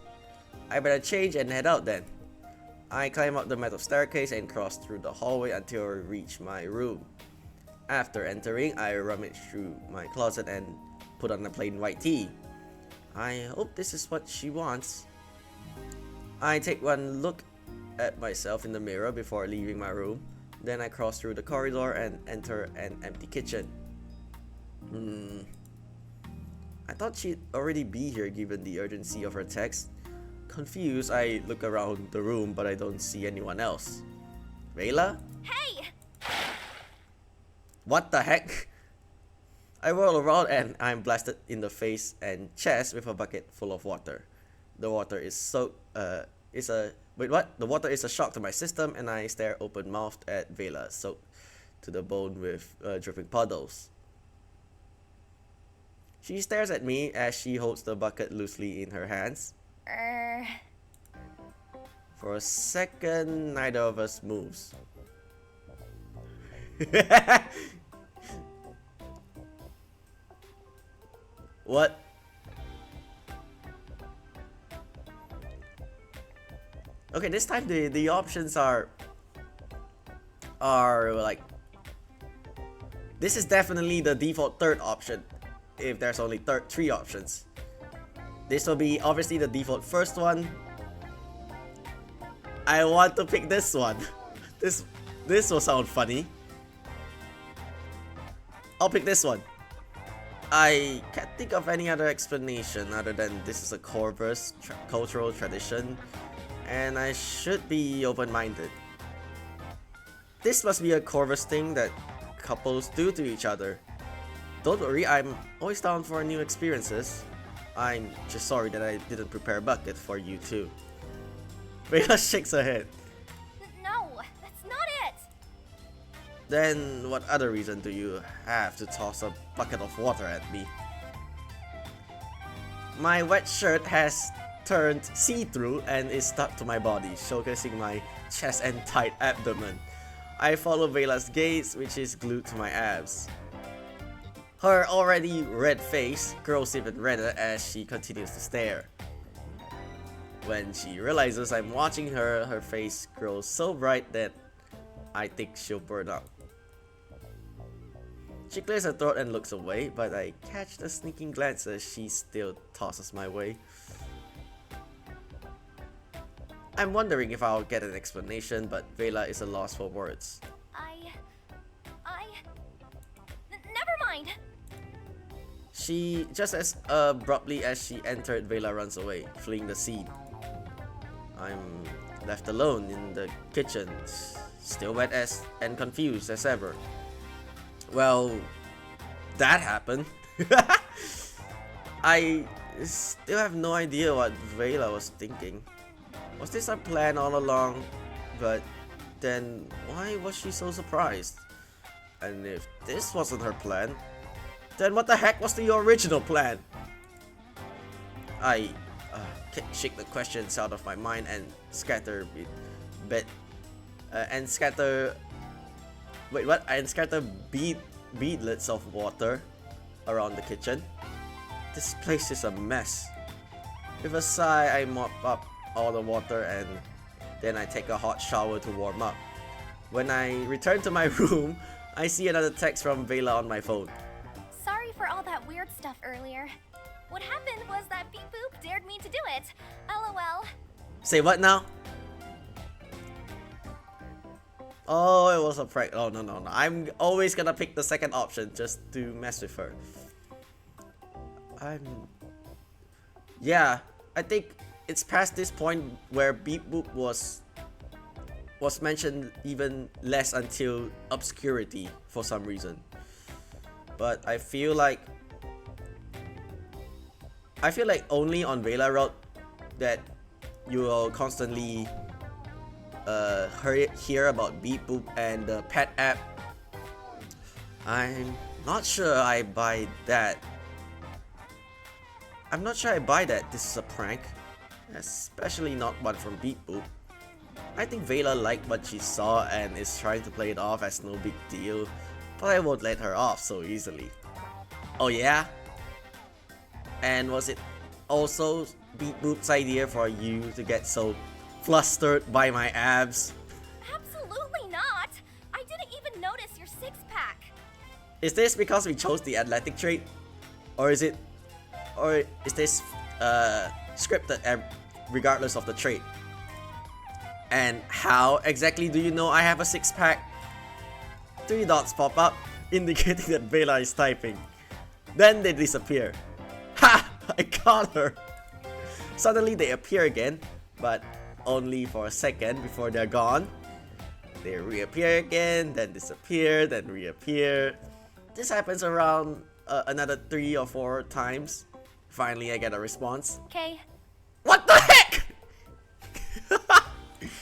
I better change and head out then. I climb up the metal staircase and cross through the hallway until I reach my room. After entering, I rummage through my closet and put on a plain white tee. I hope this is what she wants. I take one look at myself in the mirror before leaving my room. Then I cross through the corridor and enter an empty kitchen. I thought she'd already be here given the urgency of her text. Confused, I look around the room but I don't see anyone else. Vela? Hey! What the heck? I whirl around and I'm blasted in the face and chest with a bucket full of water. The water is The water is a shock to my system and I stare open-mouthed at Vela, soaked to the bone with dripping puddles. She stares at me as she holds the bucket loosely in her hands. For a second, neither of us moves. What? Okay, this time the options are like, this is definitely the default third option if there's only three options. This will be obviously the default first one. I want to pick this one. This will sound funny. I'll pick this one. I can't think of any other explanation other than this is a Corvus cultural tradition, and I should be open-minded. This must be a Corvus thing that couples do to each other. Don't worry, I'm always down for new experiences. I'm just sorry that I didn't prepare a bucket for you too. Vela shakes her head. No, that's not it! Then what other reason do you have to toss a bucket of water at me? My wet shirt has turned see-through and is stuck to my body, showcasing my chest and tight abdomen. I follow Vela's gaze, which is glued to my abs. Her already red face grows even redder as she continues to stare. When she realizes I'm watching her, her face grows so bright that I think she'll burn up. She clears her throat and looks away, but I catch a sneaking glance as she still tosses my way. I'm wondering if I'll get an explanation, but Vela is a loss for words. Never mind! She, just as abruptly as she entered, Vela runs away, fleeing the scene. I'm left alone in the kitchen, still wet and confused as ever. Well, that happened. I still have no idea what Vela was thinking. Was this a plan all along? But then why was she so surprised? And if this wasn't her plan, then what the heck was the original plan? I shake the questions out of my mind and scatter beadlets of water around the kitchen. This place is a mess. With a sigh, I mop up all the water and then I take a hot shower to warm up. When I return to my room, I see another text from Vela on my phone. Sorry for all that weird stuff earlier. What happened was that Beep Boop dared me to do it. LOL. Say what now? Oh, it was a prank. Oh, no. I'm always gonna pick the second option just to mess with her. Yeah, I think it's past this point where Beep Boop was mentioned even less until obscurity for some reason. But I feel like only on Vela Route that you will constantly hear about Beep Boop and the pet app. I'm not sure I buy that. I'm not sure I buy that this is a prank, especially not one from Beep Boop. I think Vela liked what she saw and is trying to play it off as no big deal, but I won't let her off so easily. Oh yeah? And was it also Beep Boop's idea for you to get so flustered by my abs? Absolutely not! I didn't even notice your six-pack. Is this because we chose the athletic trait? Or is this scripted regardless of the trait? And how exactly do you know I have a six-pack? 3 dots pop up, indicating that Vela is typing. Then they disappear. Ha! I caught her! Suddenly they appear again, but only for a second before they're gone. They reappear again, then disappear, then reappear. This happens around another 3 or 4 times. Finally, I get a response. Okay. What the heck?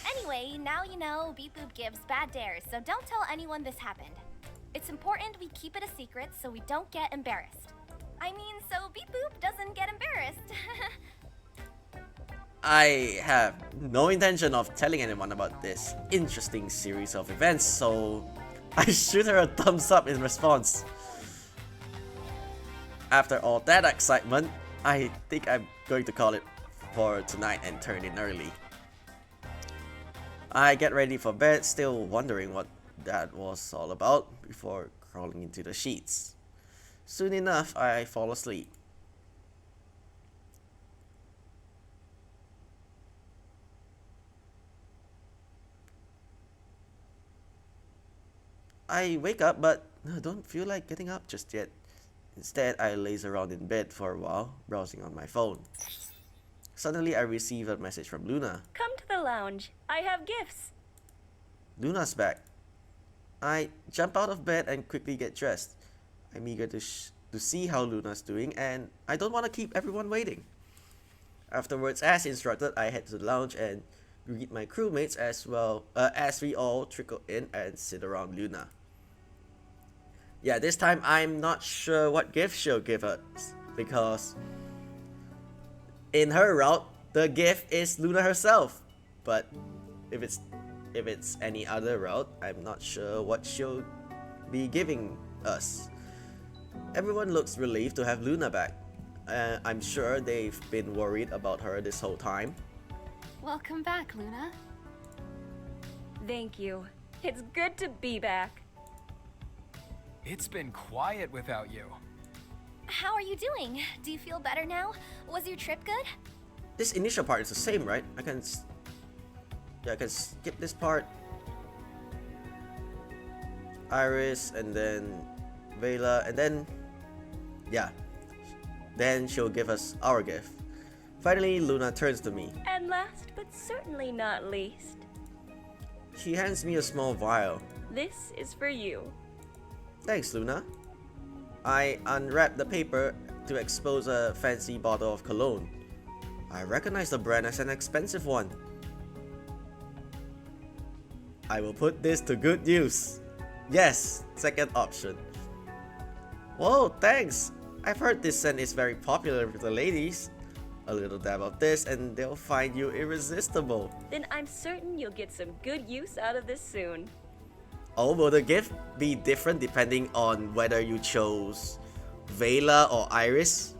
Anyway, now you know Beep Boop gives bad dares, so don't tell anyone this happened. It's important we keep it a secret so we don't get embarrassed. I mean, so Beep Boop doesn't get embarrassed. I have no intention of telling anyone about this interesting series of events, so I shoot her a thumbs up in response. After all that excitement, I think I'm going to call it for tonight and turn in early. I get ready for bed, still wondering what that was all about before crawling into the sheets. Soon enough, I fall asleep. I wake up, but don't feel like getting up just yet. Instead, I laze around in bed for a while, browsing on my phone. Suddenly, I receive a message from Luna. Come to the lounge. I have gifts. Luna's back. I jump out of bed and quickly get dressed. I'm eager to see how Luna's doing, and I don't want to keep everyone waiting. Afterwards, as instructed, I head to the lounge and greet my crewmates as well as we all trickle in and sit around Luna. Yeah, this time I'm not sure what gift she'll give us, because in her route, the gift is Luna herself. But if it's any other route, I'm not sure what she'll be giving us. Everyone looks relieved to have Luna back. I'm sure they've been worried about her this whole time. Welcome back, Luna. Thank you. It's good to be back. It's been quiet without you. How are you doing? Do you feel better now? Was your trip good? This initial part is the same, right? I can skip this part. Iris, and then Vela, and then then she'll give us our gift. Finally, Luna turns to me. And last but certainly not least, She hands me a small vial. this is for you. Thanks, Luna. I unwrap the paper to expose a fancy bottle of cologne. I recognize the brand as an expensive one. I will put this to good use. Yes, second option. Whoa, thanks. I've heard this scent is very popular with the ladies. A little dab of this and they'll find you irresistible. Then I'm certain you'll get some good use out of this soon. Oh, will the gift be different depending on whether you chose Vela or Iris?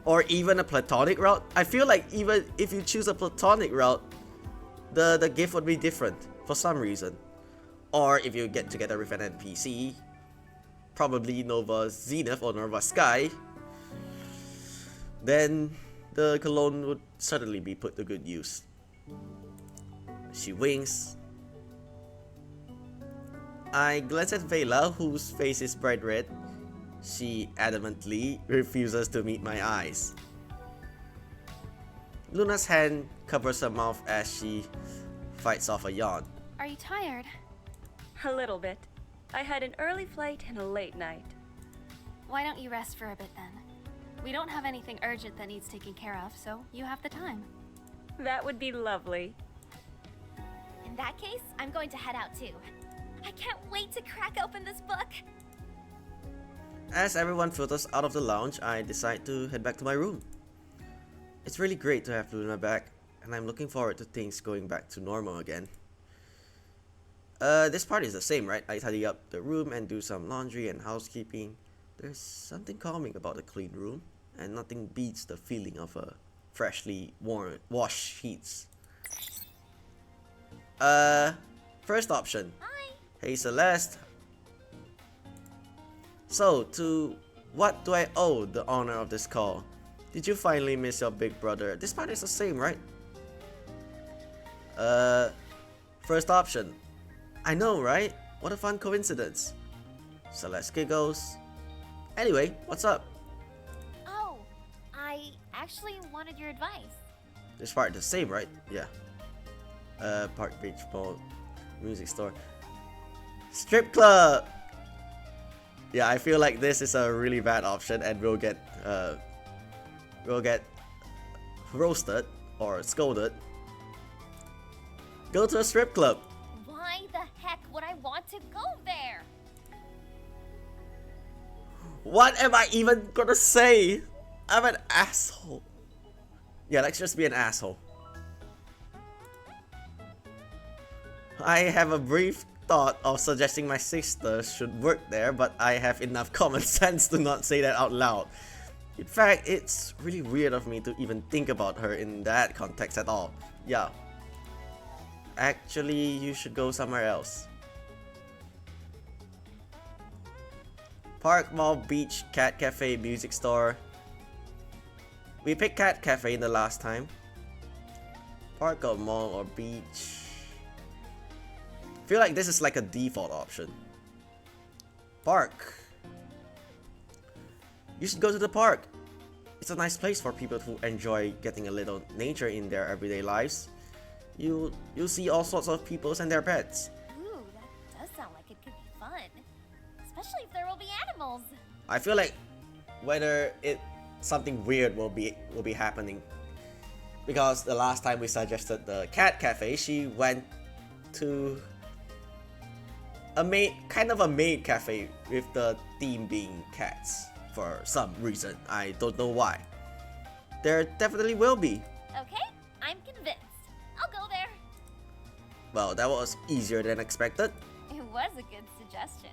Or even a platonic route? I feel like even if you choose a platonic route, the gift would be different for some reason. Or if you get together with an NPC, probably Nova Zenith or Nova Sky, then the cologne would certainly be put to good use. She winks. I glance at Vela, whose face is bright red. She adamantly refuses to meet my eyes. Luna's hand covers her mouth as she fights off a yawn. Are you tired? A little bit. I had an early flight and a late night. Why don't you rest for a bit then? We don't have anything urgent that needs taking care of, so you have the time. That would be lovely. In that case, I'm going to head out too. I can't wait to crack open this book. As everyone filters out of the lounge, I decide to head back to my room. It's really great to have Luna back, and I'm looking forward to things going back to normal again. This part is the same, right? I tidy up the room and do some laundry and housekeeping. There's something calming about a clean room, and nothing beats the feeling of a freshly washed sheets. First option. Hi. Hey Celeste. So, to what do I owe the honor of this call? Did you finally miss your big brother? This part is the same, right? First option. I know, right? What a fun coincidence. Celeste giggles. Anyway, what's up? Oh, I actually wanted your advice. This part the same, right? Yeah. Park Beach Mall, music store, strip club. Yeah, I feel like this is a really bad option, and we'll get roasted or scolded. Go to a strip club. Why the heck would I want to go there? What am I even gonna say? I'm an asshole. Yeah, let's just be an asshole. I have a brief thought of suggesting my sister should work there, but I have enough common sense to not say that out loud. In fact, it's really weird of me to even think about her in that context at all. Yeah. Actually, you should go somewhere else. Park, mall, beach, cat cafe, music store. We picked cat cafe in the last time. Park or mall or beach. Feel like this is like a default option. Park. You should go to the park. It's a nice place for people who enjoy getting a little nature in their everyday lives. You'll see all sorts of people and their pets. Ooh, that does sound like it could be fun. Especially if there will be animals. I feel like whether something weird will be happening. Because the last time we suggested the cat cafe, she went to a maid cafe with the theme being cats for some reason. I don't know why. There definitely will be. Okay, I'm convinced. I'll go there. Well, that was easier than expected. It was a good suggestion.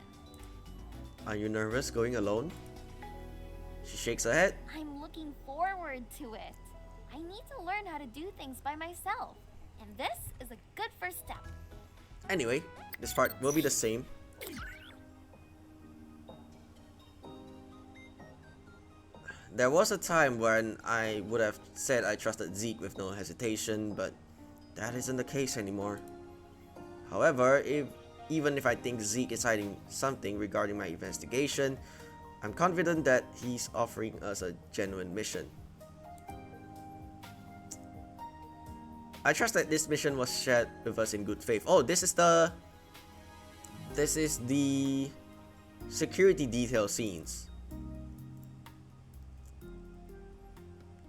Are you nervous going alone? She shakes her head. I'm looking forward to it. I need to learn how to do things by myself. And this is a good first step. Anyway, this part will be the same. There was a time when I would have said I trusted Zeke with no hesitation, but that isn't the case anymore. However, even if I think Zeke is hiding something regarding my investigation, I'm confident that he's offering us a genuine mission. I trust that this mission was shared with us in good faith. Oh, this is the security detail scenes.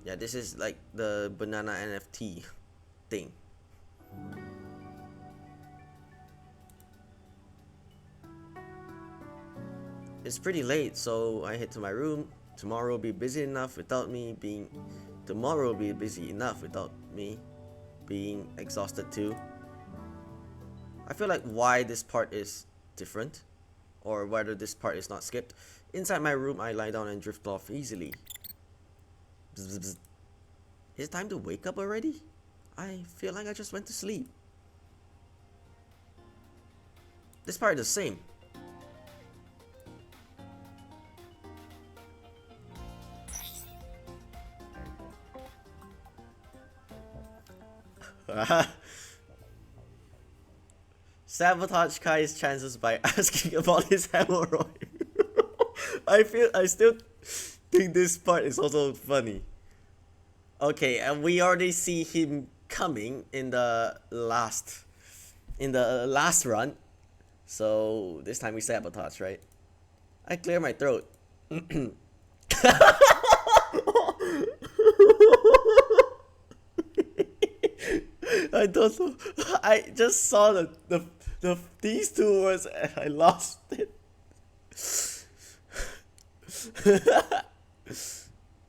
Yeah, this is like the banana NFT thing. It's pretty late, so I head to my room. Tomorrow will be busy enough without me being exhausted too. I feel like why this part is different, or whether this part is not skipped. Inside my room, I lie down and drift off easily. Bzz, bzz, bzz. Is it time to wake up already? I feel like I just went to sleep. This part is the same. Sabotage Kai's chances by asking about his hemorrhoid. I still think this part is also funny. Okay, and we already see him coming in the last run. So this time we sabotage, right? I clear my throat. I don't know. I just saw these two words and I lost it.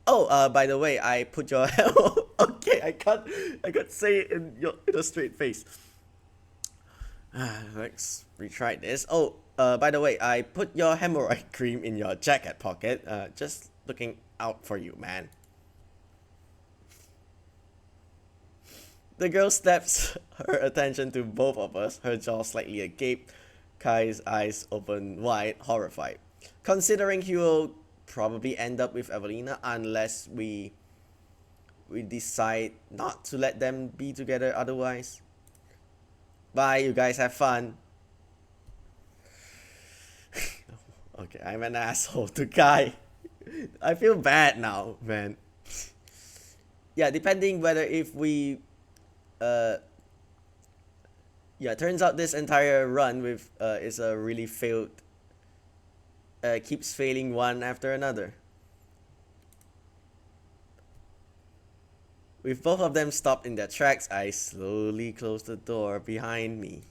Oh, by the way, I put your okay, I can't say it in a straight face. Let's retry this. Oh, by the way, I put your hemorrhoid cream in your jacket pocket. Just looking out for you, man. The girl snaps her attention to both of us, her jaw slightly agape, Kai's eyes open wide, horrified. Considering he will probably end up with Evelina unless we decide not to let them be together otherwise. Bye, you guys have fun. Okay, I'm an asshole to Kai. I feel bad now, man. Yeah, depending whether if we yeah, turns out this entire run with is a really failed keeps failing one after another. With both of them stopped in their tracks, I slowly closed the door behind me.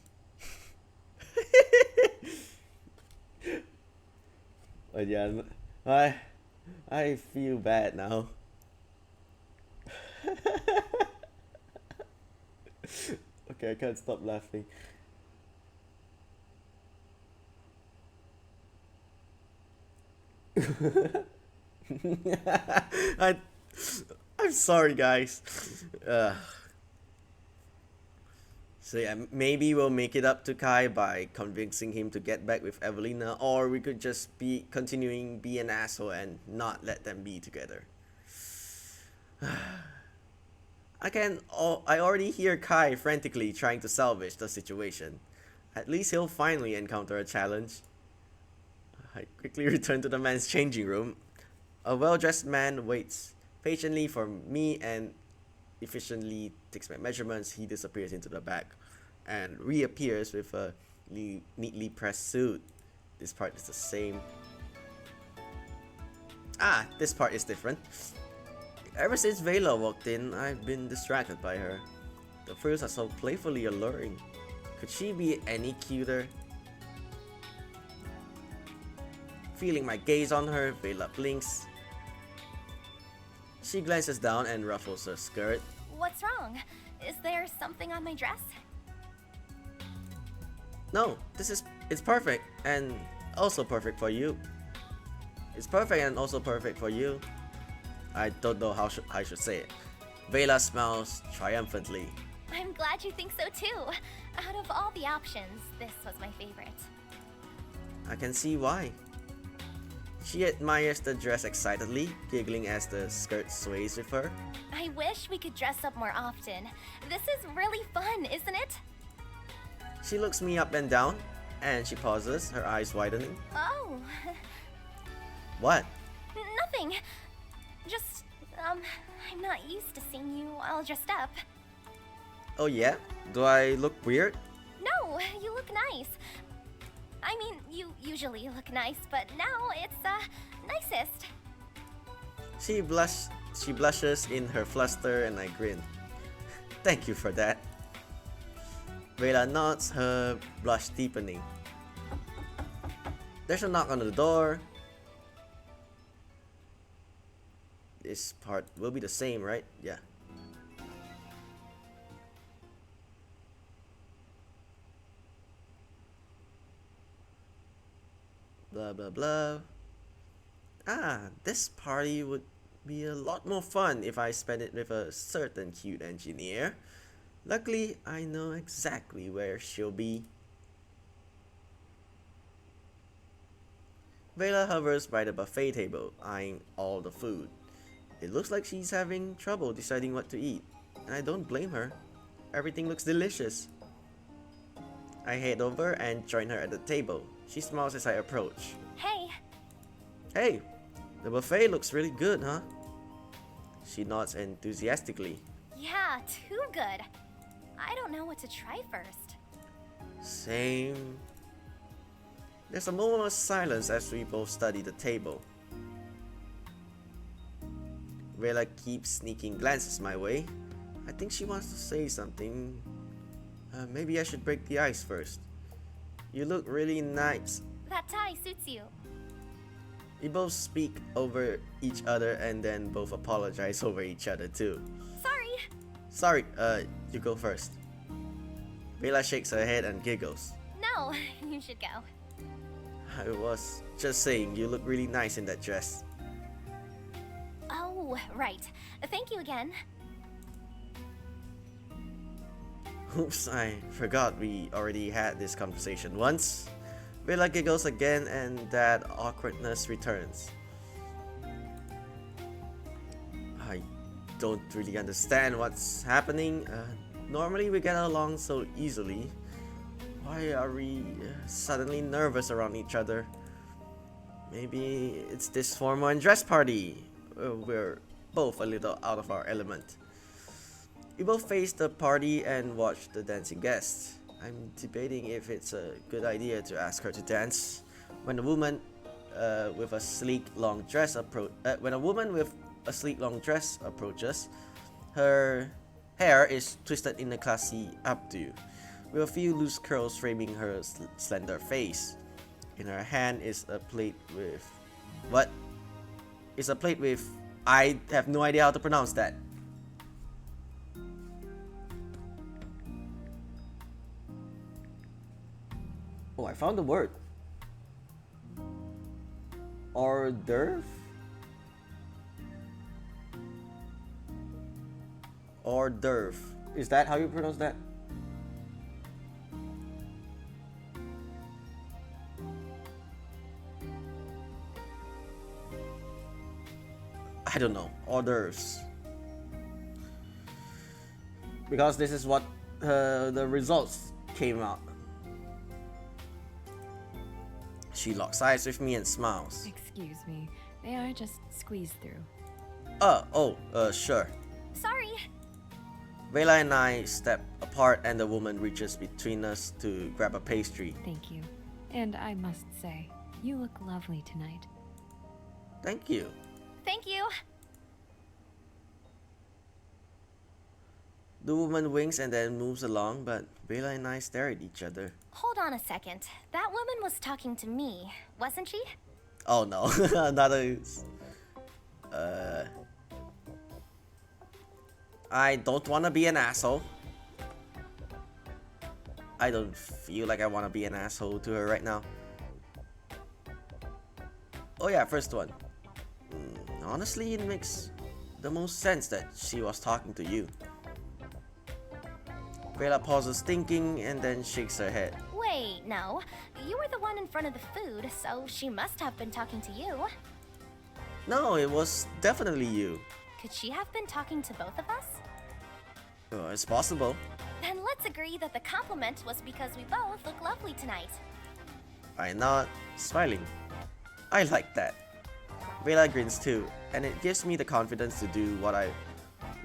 But yeah, I feel bad now. Okay, I can't stop laughing. I'm sorry, guys. So yeah, maybe we'll make it up to Kai by convincing him to get back with Evelina, or we could just be an asshole and not let them be together. I already hear Kai frantically trying to salvage the situation. At least he'll finally encounter a challenge. I quickly return to the men's changing room. A well-dressed man waits patiently for me and efficiently takes my measurements. He disappears into the back and reappears with a neatly pressed suit. This part is the same. This part is different. Ever since Vela walked in, I've been distracted by her. The frills are so playfully alluring. Could she be any cuter? Feeling my gaze on her, Vela blinks. She glances down and ruffles her skirt. What's wrong? Is there something on my dress? No, it's perfect and also perfect for you. It's perfect and also perfect for you. I don't know how I should say it. Vela smiles triumphantly. I'm glad you think so too. Out of all the options, this was my favorite. I can see why. She admires the dress excitedly, giggling as the skirt sways with her. I wish we could dress up more often. This is really fun, isn't it? She looks me up and down, and she pauses, her eyes widening. Oh. What? Nothing. Just, I'm not used to seeing you all dressed up. Oh yeah? Do I look weird? No, you look nice. I mean, you usually look nice, but now it's, nicest. She blushes in her fluster and I grin. Thank you for that. Vela nods, her blush deepening. There's a knock on the door. This part will be the same, right? Yeah. Blah blah blah. This party would be a lot more fun if I spent it with a certain cute engineer. Luckily, I know exactly where she'll be. Vela hovers by the buffet table, eyeing all the food. It looks like she's having trouble deciding what to eat, and I don't blame her. Everything looks delicious. I head over and join her at the table. She smiles as I approach. Hey. Hey, the buffet looks really good, huh? She nods enthusiastically. Yeah, too good. I don't know what to try first. Same. There's a moment of silence as we both study the table. Vela keeps sneaking glances my way. I think she wants to say something. Maybe I should break the ice first. You look really nice. That tie suits you. We both speak over each other and then both apologize over each other too. Sorry. Sorry, you go first. Vela shakes her head and giggles. No, you should go. I was just saying you look really nice in that dress. Oh, right. Thank you again. Oops, I forgot we already had this conversation once. Vela giggles again and that awkwardness returns. I don't really understand what's happening. Normally we get along so easily. Why are we suddenly nervous around each other? Maybe it's this formal and dress party. We're both a little out of our element. We both face the party and watch the dancing guests. I'm debating if it's a good idea to ask her to dance. When a woman with a sleek long dress approaches, her hair is twisted in a classy updo, with a few loose curls framing her slender face. In her hand is a plate with what? It's a plate with, I have no idea how to pronounce that. Oh, I found the word. Hors d'oeuvre? Hors d'oeuvre. Is that how you pronounce that? I don't know. Hors d'oeuvres. Because this is what the results came out. She locks eyes with me and smiles. Excuse me, May I just squeeze through? Sure. Sorry. Vela and I step apart and the woman reaches between us to grab a pastry. Thank you. And I must say, you look lovely tonight. Thank you. Thank you. The woman winks and then moves along, but Vela and I stare at each other. Hold on a second. That woman was talking to me, wasn't she? Oh no, another. I don't want to be an asshole. I don't feel like I want to be an asshole to her right now. Oh yeah, first one. Honestly, it makes the most sense that she was talking to you. Vela pauses thinking and then shakes her head. Wait, no. You were the one in front of the food, so she must have been talking to you. No, it was definitely you. Could she have been talking to both of us? It's possible. Then let's agree that the compliment was because we both look lovely tonight. I nod, smiling. I like that. Vela grins too, and it gives me the confidence to do what I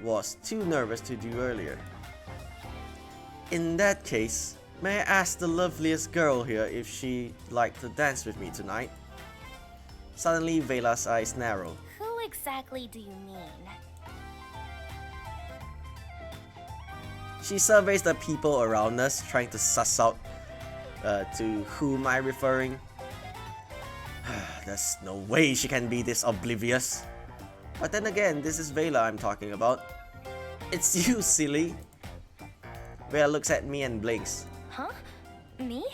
was too nervous to do earlier. In that case, may I ask the loveliest girl here if she'd like to dance with me tonight? Suddenly, Vela's eyes narrow. Who exactly do you mean? She surveys the people around us, trying to suss out to whom I'm referring. There's no way she can be this oblivious. But then again, this is Vela I'm talking about. It's you, silly. Vela looks at me and blinks. Huh? Me?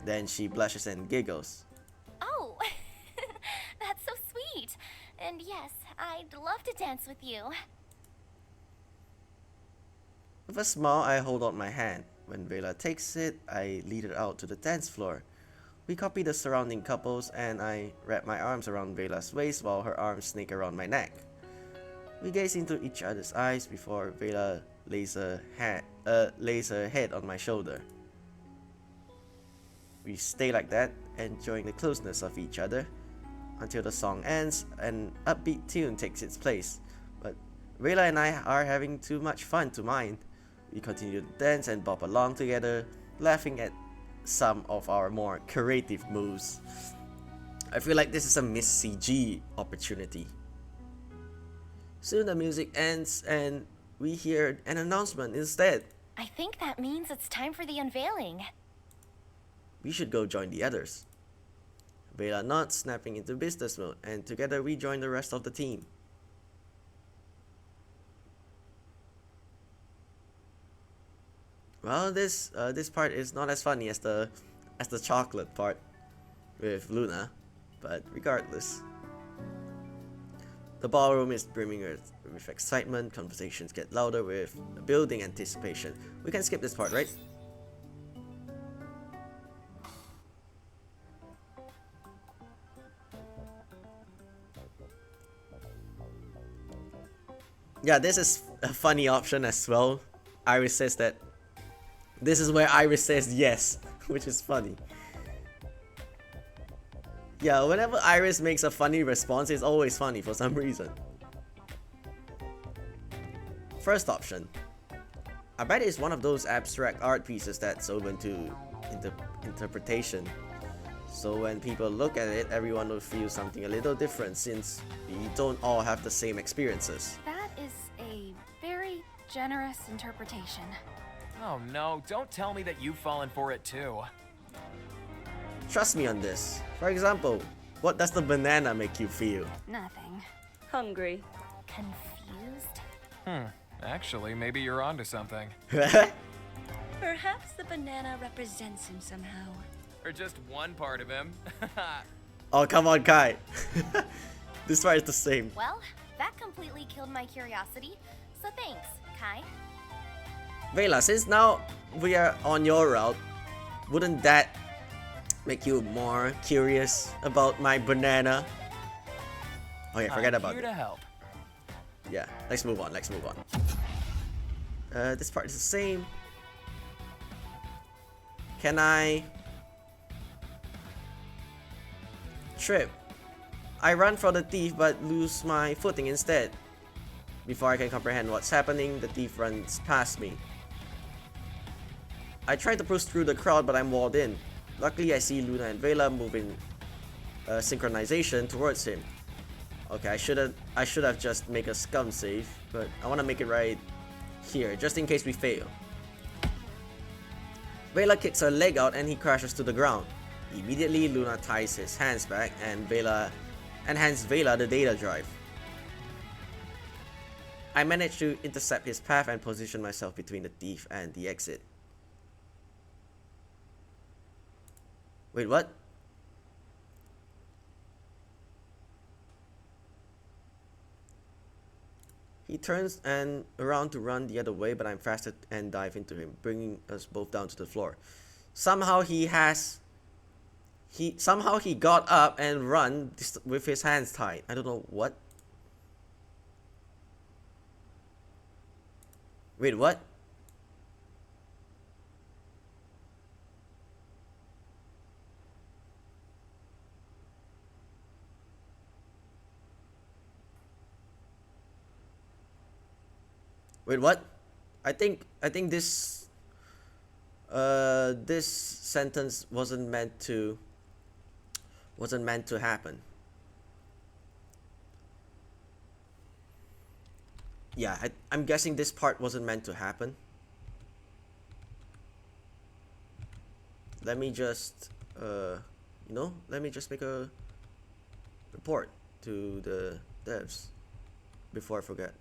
Then she blushes and giggles. Oh, that's so sweet. And yes, I'd love to dance with you. With a smile, I hold out my hand. When Vela takes it, I lead her out to the dance floor. We copy the surrounding couples and I wrap my arms around Vela's waist while her arms snake around my neck. We gaze into each other's eyes before Vela lays her head on my shoulder. We stay like that, enjoying the closeness of each other, until the song ends and an upbeat tune takes its place. But Vela and I are having too much fun to mind. We continue to dance and bop along together, laughing at some of our more creative moves. I feel like this is a Miss CG opportunity. Soon the music ends and we hear an announcement instead. I think that means it's time for the unveiling. We should go join the others. Vela nods, snapping into business mode, and together we join the rest of the team. Well, this part is not as funny as the chocolate part with Luna, but regardless. The ballroom is brimming with excitement, conversations get louder with building anticipation. We can skip this part, right? Yeah, this is a funny option as well. Iris says that this is where Iris says yes, which is funny. Yeah, whenever Iris makes a funny response, it's always funny for some reason. First option. I bet it's one of those abstract art pieces that's open to interpretation. So when people look at it, everyone will feel something a little different since we don't all have the same experiences. That is a very generous interpretation. Oh no, don't tell me that you've fallen for it too. Trust me on this. For example, what does the banana make you feel? Nothing. Hungry. Confused? Actually, maybe you're onto something. Perhaps the banana represents him somehow. Or just one part of him. Oh, come on, Kai. This part is the same. Well, that completely killed my curiosity, so thanks, Kai. Vela, since now we are on your route, wouldn't that make you more curious about my banana? Oh yeah, forget about here it. to help. Yeah, let's move on, this part is the same. Can I... Trip. I run for the thief but lose my footing instead. Before I can comprehend what's happening, the thief runs past me. I try to push through the crowd, but I'm walled in. Luckily, I see Luna and Vela moving synchronization towards him. Okay, I should have just make a scum save, but I want to make it right here, just in case we fail. Vela kicks her leg out and he crashes to the ground. Immediately, Luna ties his hands back and hands Vela the data drive. I manage to intercept his path and position myself between the thief and the exit. Wait, what? He turns and around to run the other way, but I'm faster and dive into him, bringing us both down to the floor. Somehow he got up and run with his hands tied. I don't know what. Wait, what? Wait, what? I think this this sentence wasn't meant to happen. Yeah, I'm guessing this part wasn't meant to happen. Let me just let me just make a report to the devs before I forget.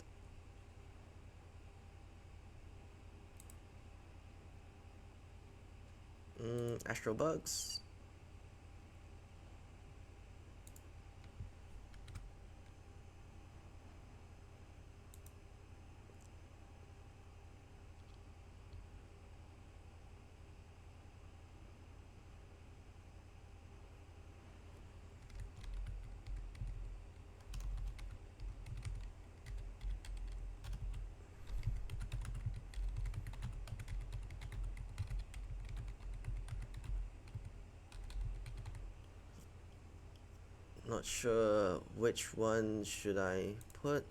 Astral bugs. Not sure which one should I put.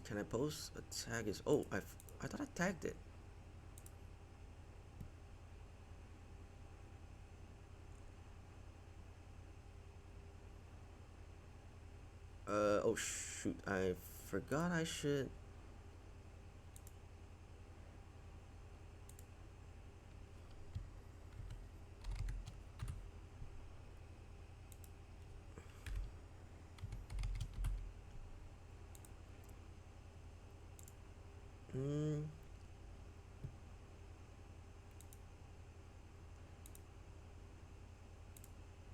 Can I post a tag? I thought I tagged it. Oh shoot, I forgot I should.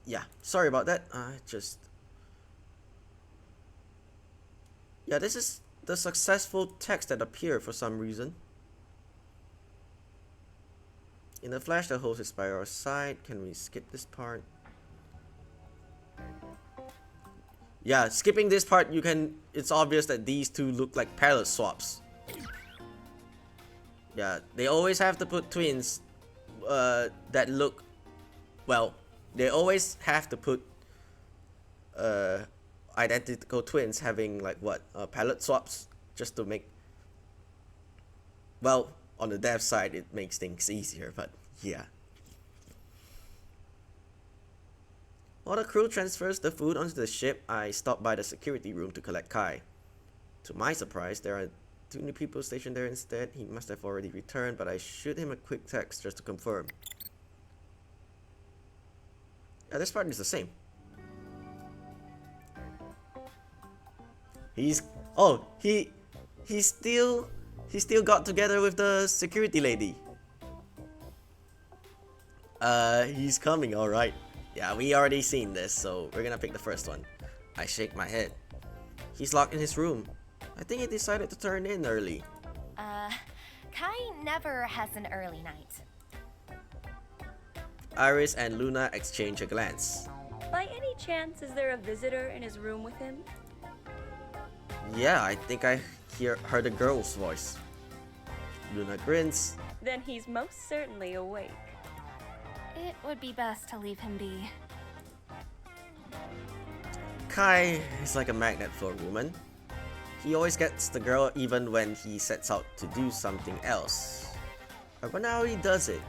Yeah, sorry about that. Yeah, this is the successful text that appeared for some reason. In a flash, the host is by our side. Can we skip this part? Yeah, skipping this part, it's obvious that these two look like palette swaps. Yeah, they always have to put twins that look, well, they always have to put identical twins having like what, palette swaps, just to make, well, on the dev side it makes things easier, but Yeah. While the crew transfers the food onto the ship, I stop by the security room to collect Kai. To my surprise, there are too many people stationed there instead. He must have already returned, but I shoot him a quick text just to confirm. Yeah, this part is the same. He still got together with the security lady. He's coming, alright. Yeah, we already seen this, so we're gonna pick the first one. I shake my head. He's locked in his room. I think he decided to turn in early. Kai never has an early night. Iris and Luna exchange a glance. By any chance, is there a visitor in his room with him? Yeah, I think I heard a girl's voice. Luna grins. Then he's most certainly awake. It would be best to leave him be. Kai is like a magnet for a woman. He always gets the girl even when he sets out to do something else. I wonder how he does it.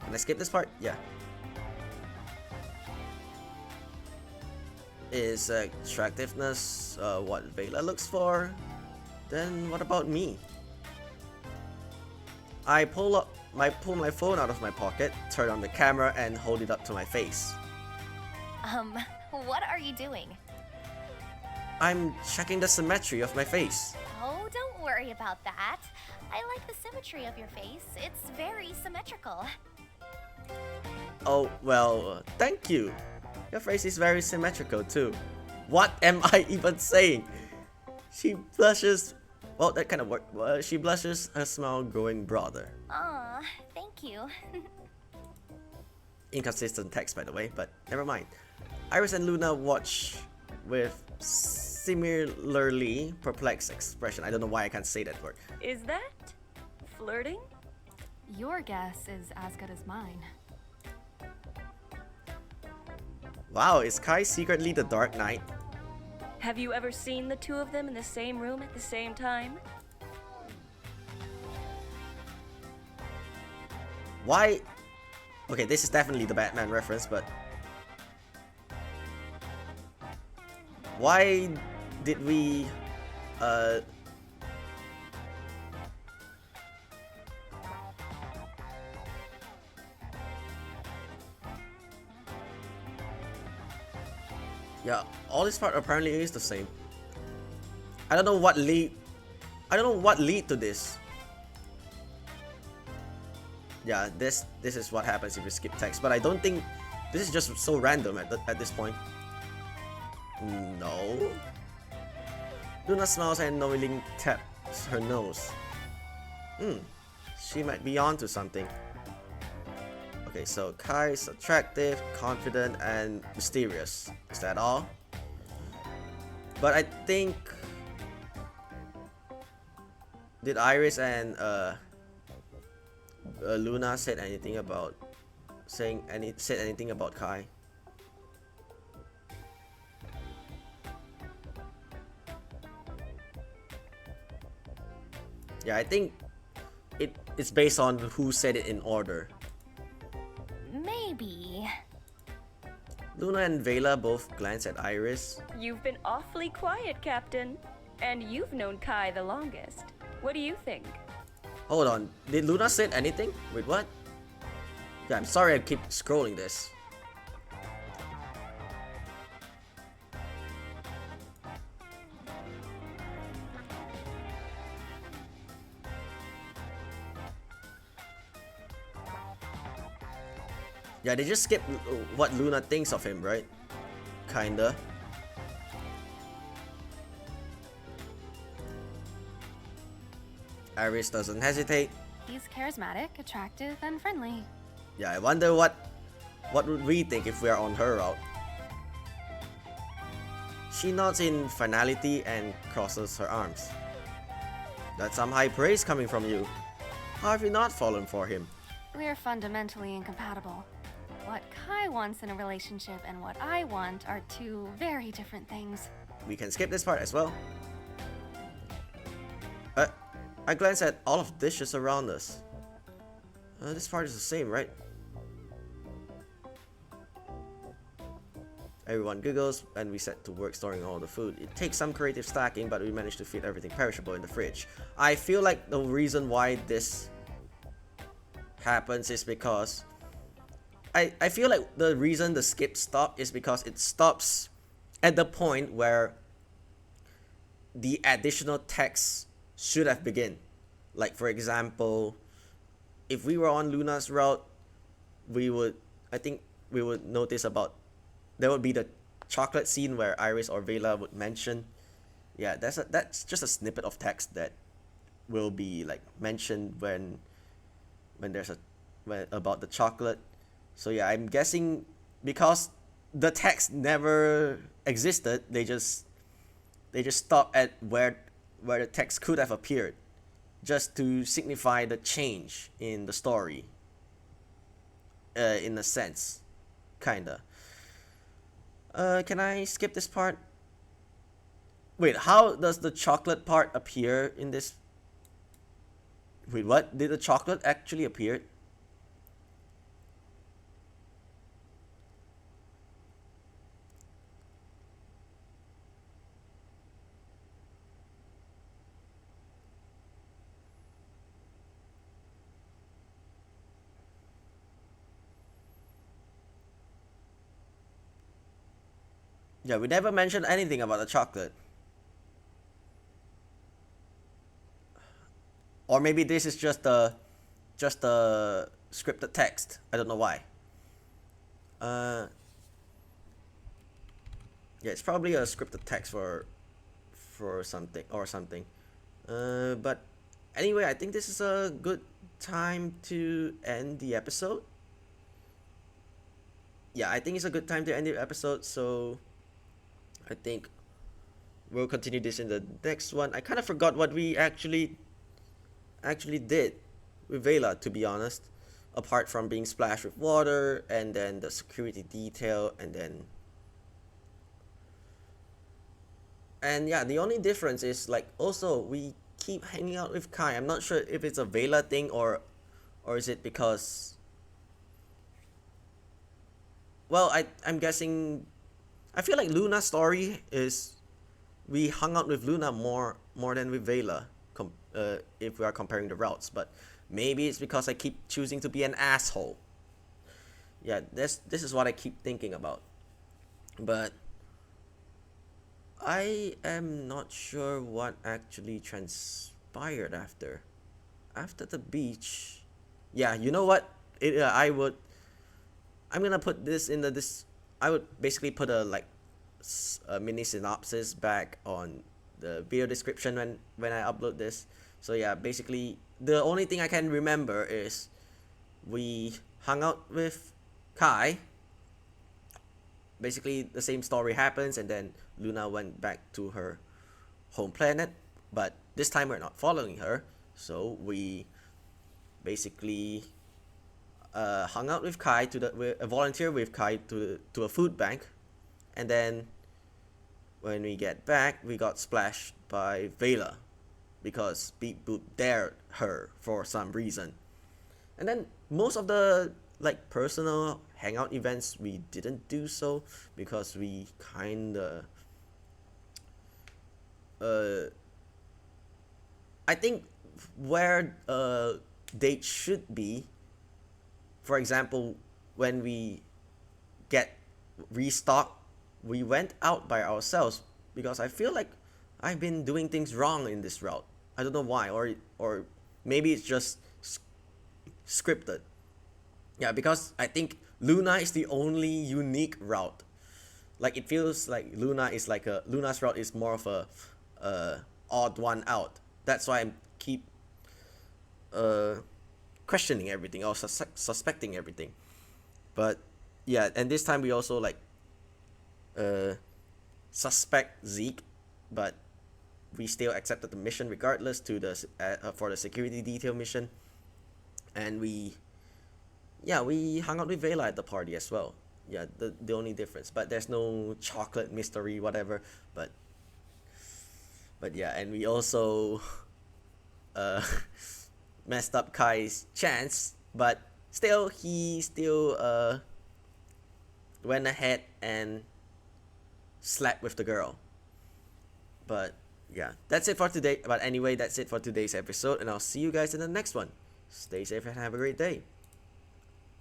Can I skip this part? Yeah. Is attractiveness what Vela looks for? Then what about me? I pull my phone out of my pocket, turn on the camera, and hold it up to my face. What are you doing? I'm checking the symmetry of my face. Oh, don't worry about that. I like the symmetry of your face. It's very symmetrical. Oh, well, thank you. Your face is very symmetrical too. What am I even saying? She blushes. Well, that kind of worked. She blushes, her smile growing broader. Aw, thank you. Inconsistent text, by the way, but never mind. Iris and Luna watch with similarly perplexed expression. I don't know why I can't say that word. Is that flirting? Your guess is as good as mine. Wow, is Kai secretly the Dark Knight? Have you ever seen the two of them in the same room at the same time? Why? Okay, this is definitely the Batman reference, but why did we yeah, all this part apparently is the same. I don't know what lead to this. Yeah, this is what happens if you skip text, but I don't think this is just so random at this point. No. Luna smiles and knowingly taps her nose. She might be onto something. Okay, so Kai is attractive, confident, and mysterious. Is that all? But I think... Did Iris and Luna said anything about said anything about Kai? Yeah, I think it's based on who said it in order. Maybe. Luna and Vela both glance at Iris. You've been awfully quiet, Captain. And you've known Kai the longest. What do you think? Hold on, did Luna say anything? Wait, what? Yeah, I'm sorry I keep scrolling this. Yeah, they just skipped what Luna thinks of him, right? Kinda. Iris doesn't hesitate. He's charismatic, attractive, and friendly. Yeah, I wonder what would we think if we are on her route. She nods in finality and crosses her arms. That's some high praise coming from you. How have you not fallen for him? We're fundamentally incompatible. What Kai wants in a relationship and what I want are two very different things. We can skip this part as well. I glance at all of the dishes around us. This part is the same, right? Everyone giggles, and we set to work storing all the food. It takes some creative stacking, but we managed to fit everything perishable in the fridge. I feel like the reason why this happens is because I feel like the reason the skip stop is because it stops at the point where the additional text should have begun. Like, for example, if we were on Luna's route, I think we would notice about, there would be the chocolate scene where Iris or Vela would mention. Yeah, that's just a snippet of text that will be like mentioned when there's about the chocolate. So yeah, I'm guessing because the text never existed, they just stop at where the text could have appeared, just to signify the change in the story. In a sense, kinda. Can I skip this part? Wait, how does the chocolate part appear in this? Wait, what? Did the chocolate actually appear? Yeah, we never mentioned anything about the chocolate. Or maybe this is just a scripted text. I don't know why. Yeah, it's probably a scripted text for something. But anyway, I think this is a good time to end the episode. Yeah, I think it's a good time to end the episode, so I think we'll continue this in the next one. I kind of forgot what we actually did with Vela, to be honest. Apart from being splashed with water, and then the security detail, and yeah, the only difference is, like, also we keep hanging out with Kai. I'm not sure if it's a Vela thing or is it because, well, I'm guessing, I feel like Luna's story is we hung out with Luna more than with Vela, if we are comparing the routes. But maybe it's because I keep choosing to be an asshole. Yeah, this is what I keep thinking about. But I am not sure what actually transpired after the beach. Yeah, you know what? I'm gonna put this in I would basically put a mini synopsis back on the video description when I upload this. So yeah, basically the only thing I can remember is we hung out with Kai. Basically the same story happens, and then Luna went back to her home planet, but this time we're not following her. So we basically hung out with Kai volunteer with Kai to a food bank, and then when we get back, we got splashed by Vela because Beep Boop dared her for some reason. And then most of the personal hangout events, we didn't do so because we kinda I think where date should be, for example, when we get restocked, we went out by ourselves because I feel like I've been doing things wrong in this route. I don't know why, or maybe it's just scripted. Yeah, because I think Luna is the only unique route. Like, it feels like Luna's route is more of a odd one out. That's why I keep questioning everything or suspecting everything. But yeah, and this time we also suspect Zeke, but we still accepted the mission regardless for the security detail mission, and we hung out with Vela at the party as well. Yeah, the only difference, but there's no chocolate mystery whatever. But yeah, and we also messed up Kai's chance but still, he still went ahead and slept with the girl. But yeah, that's it for today. But anyway, that's it for today's episode, and I'll see you guys in the next one. Stay safe and have a great day.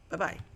Bye bye.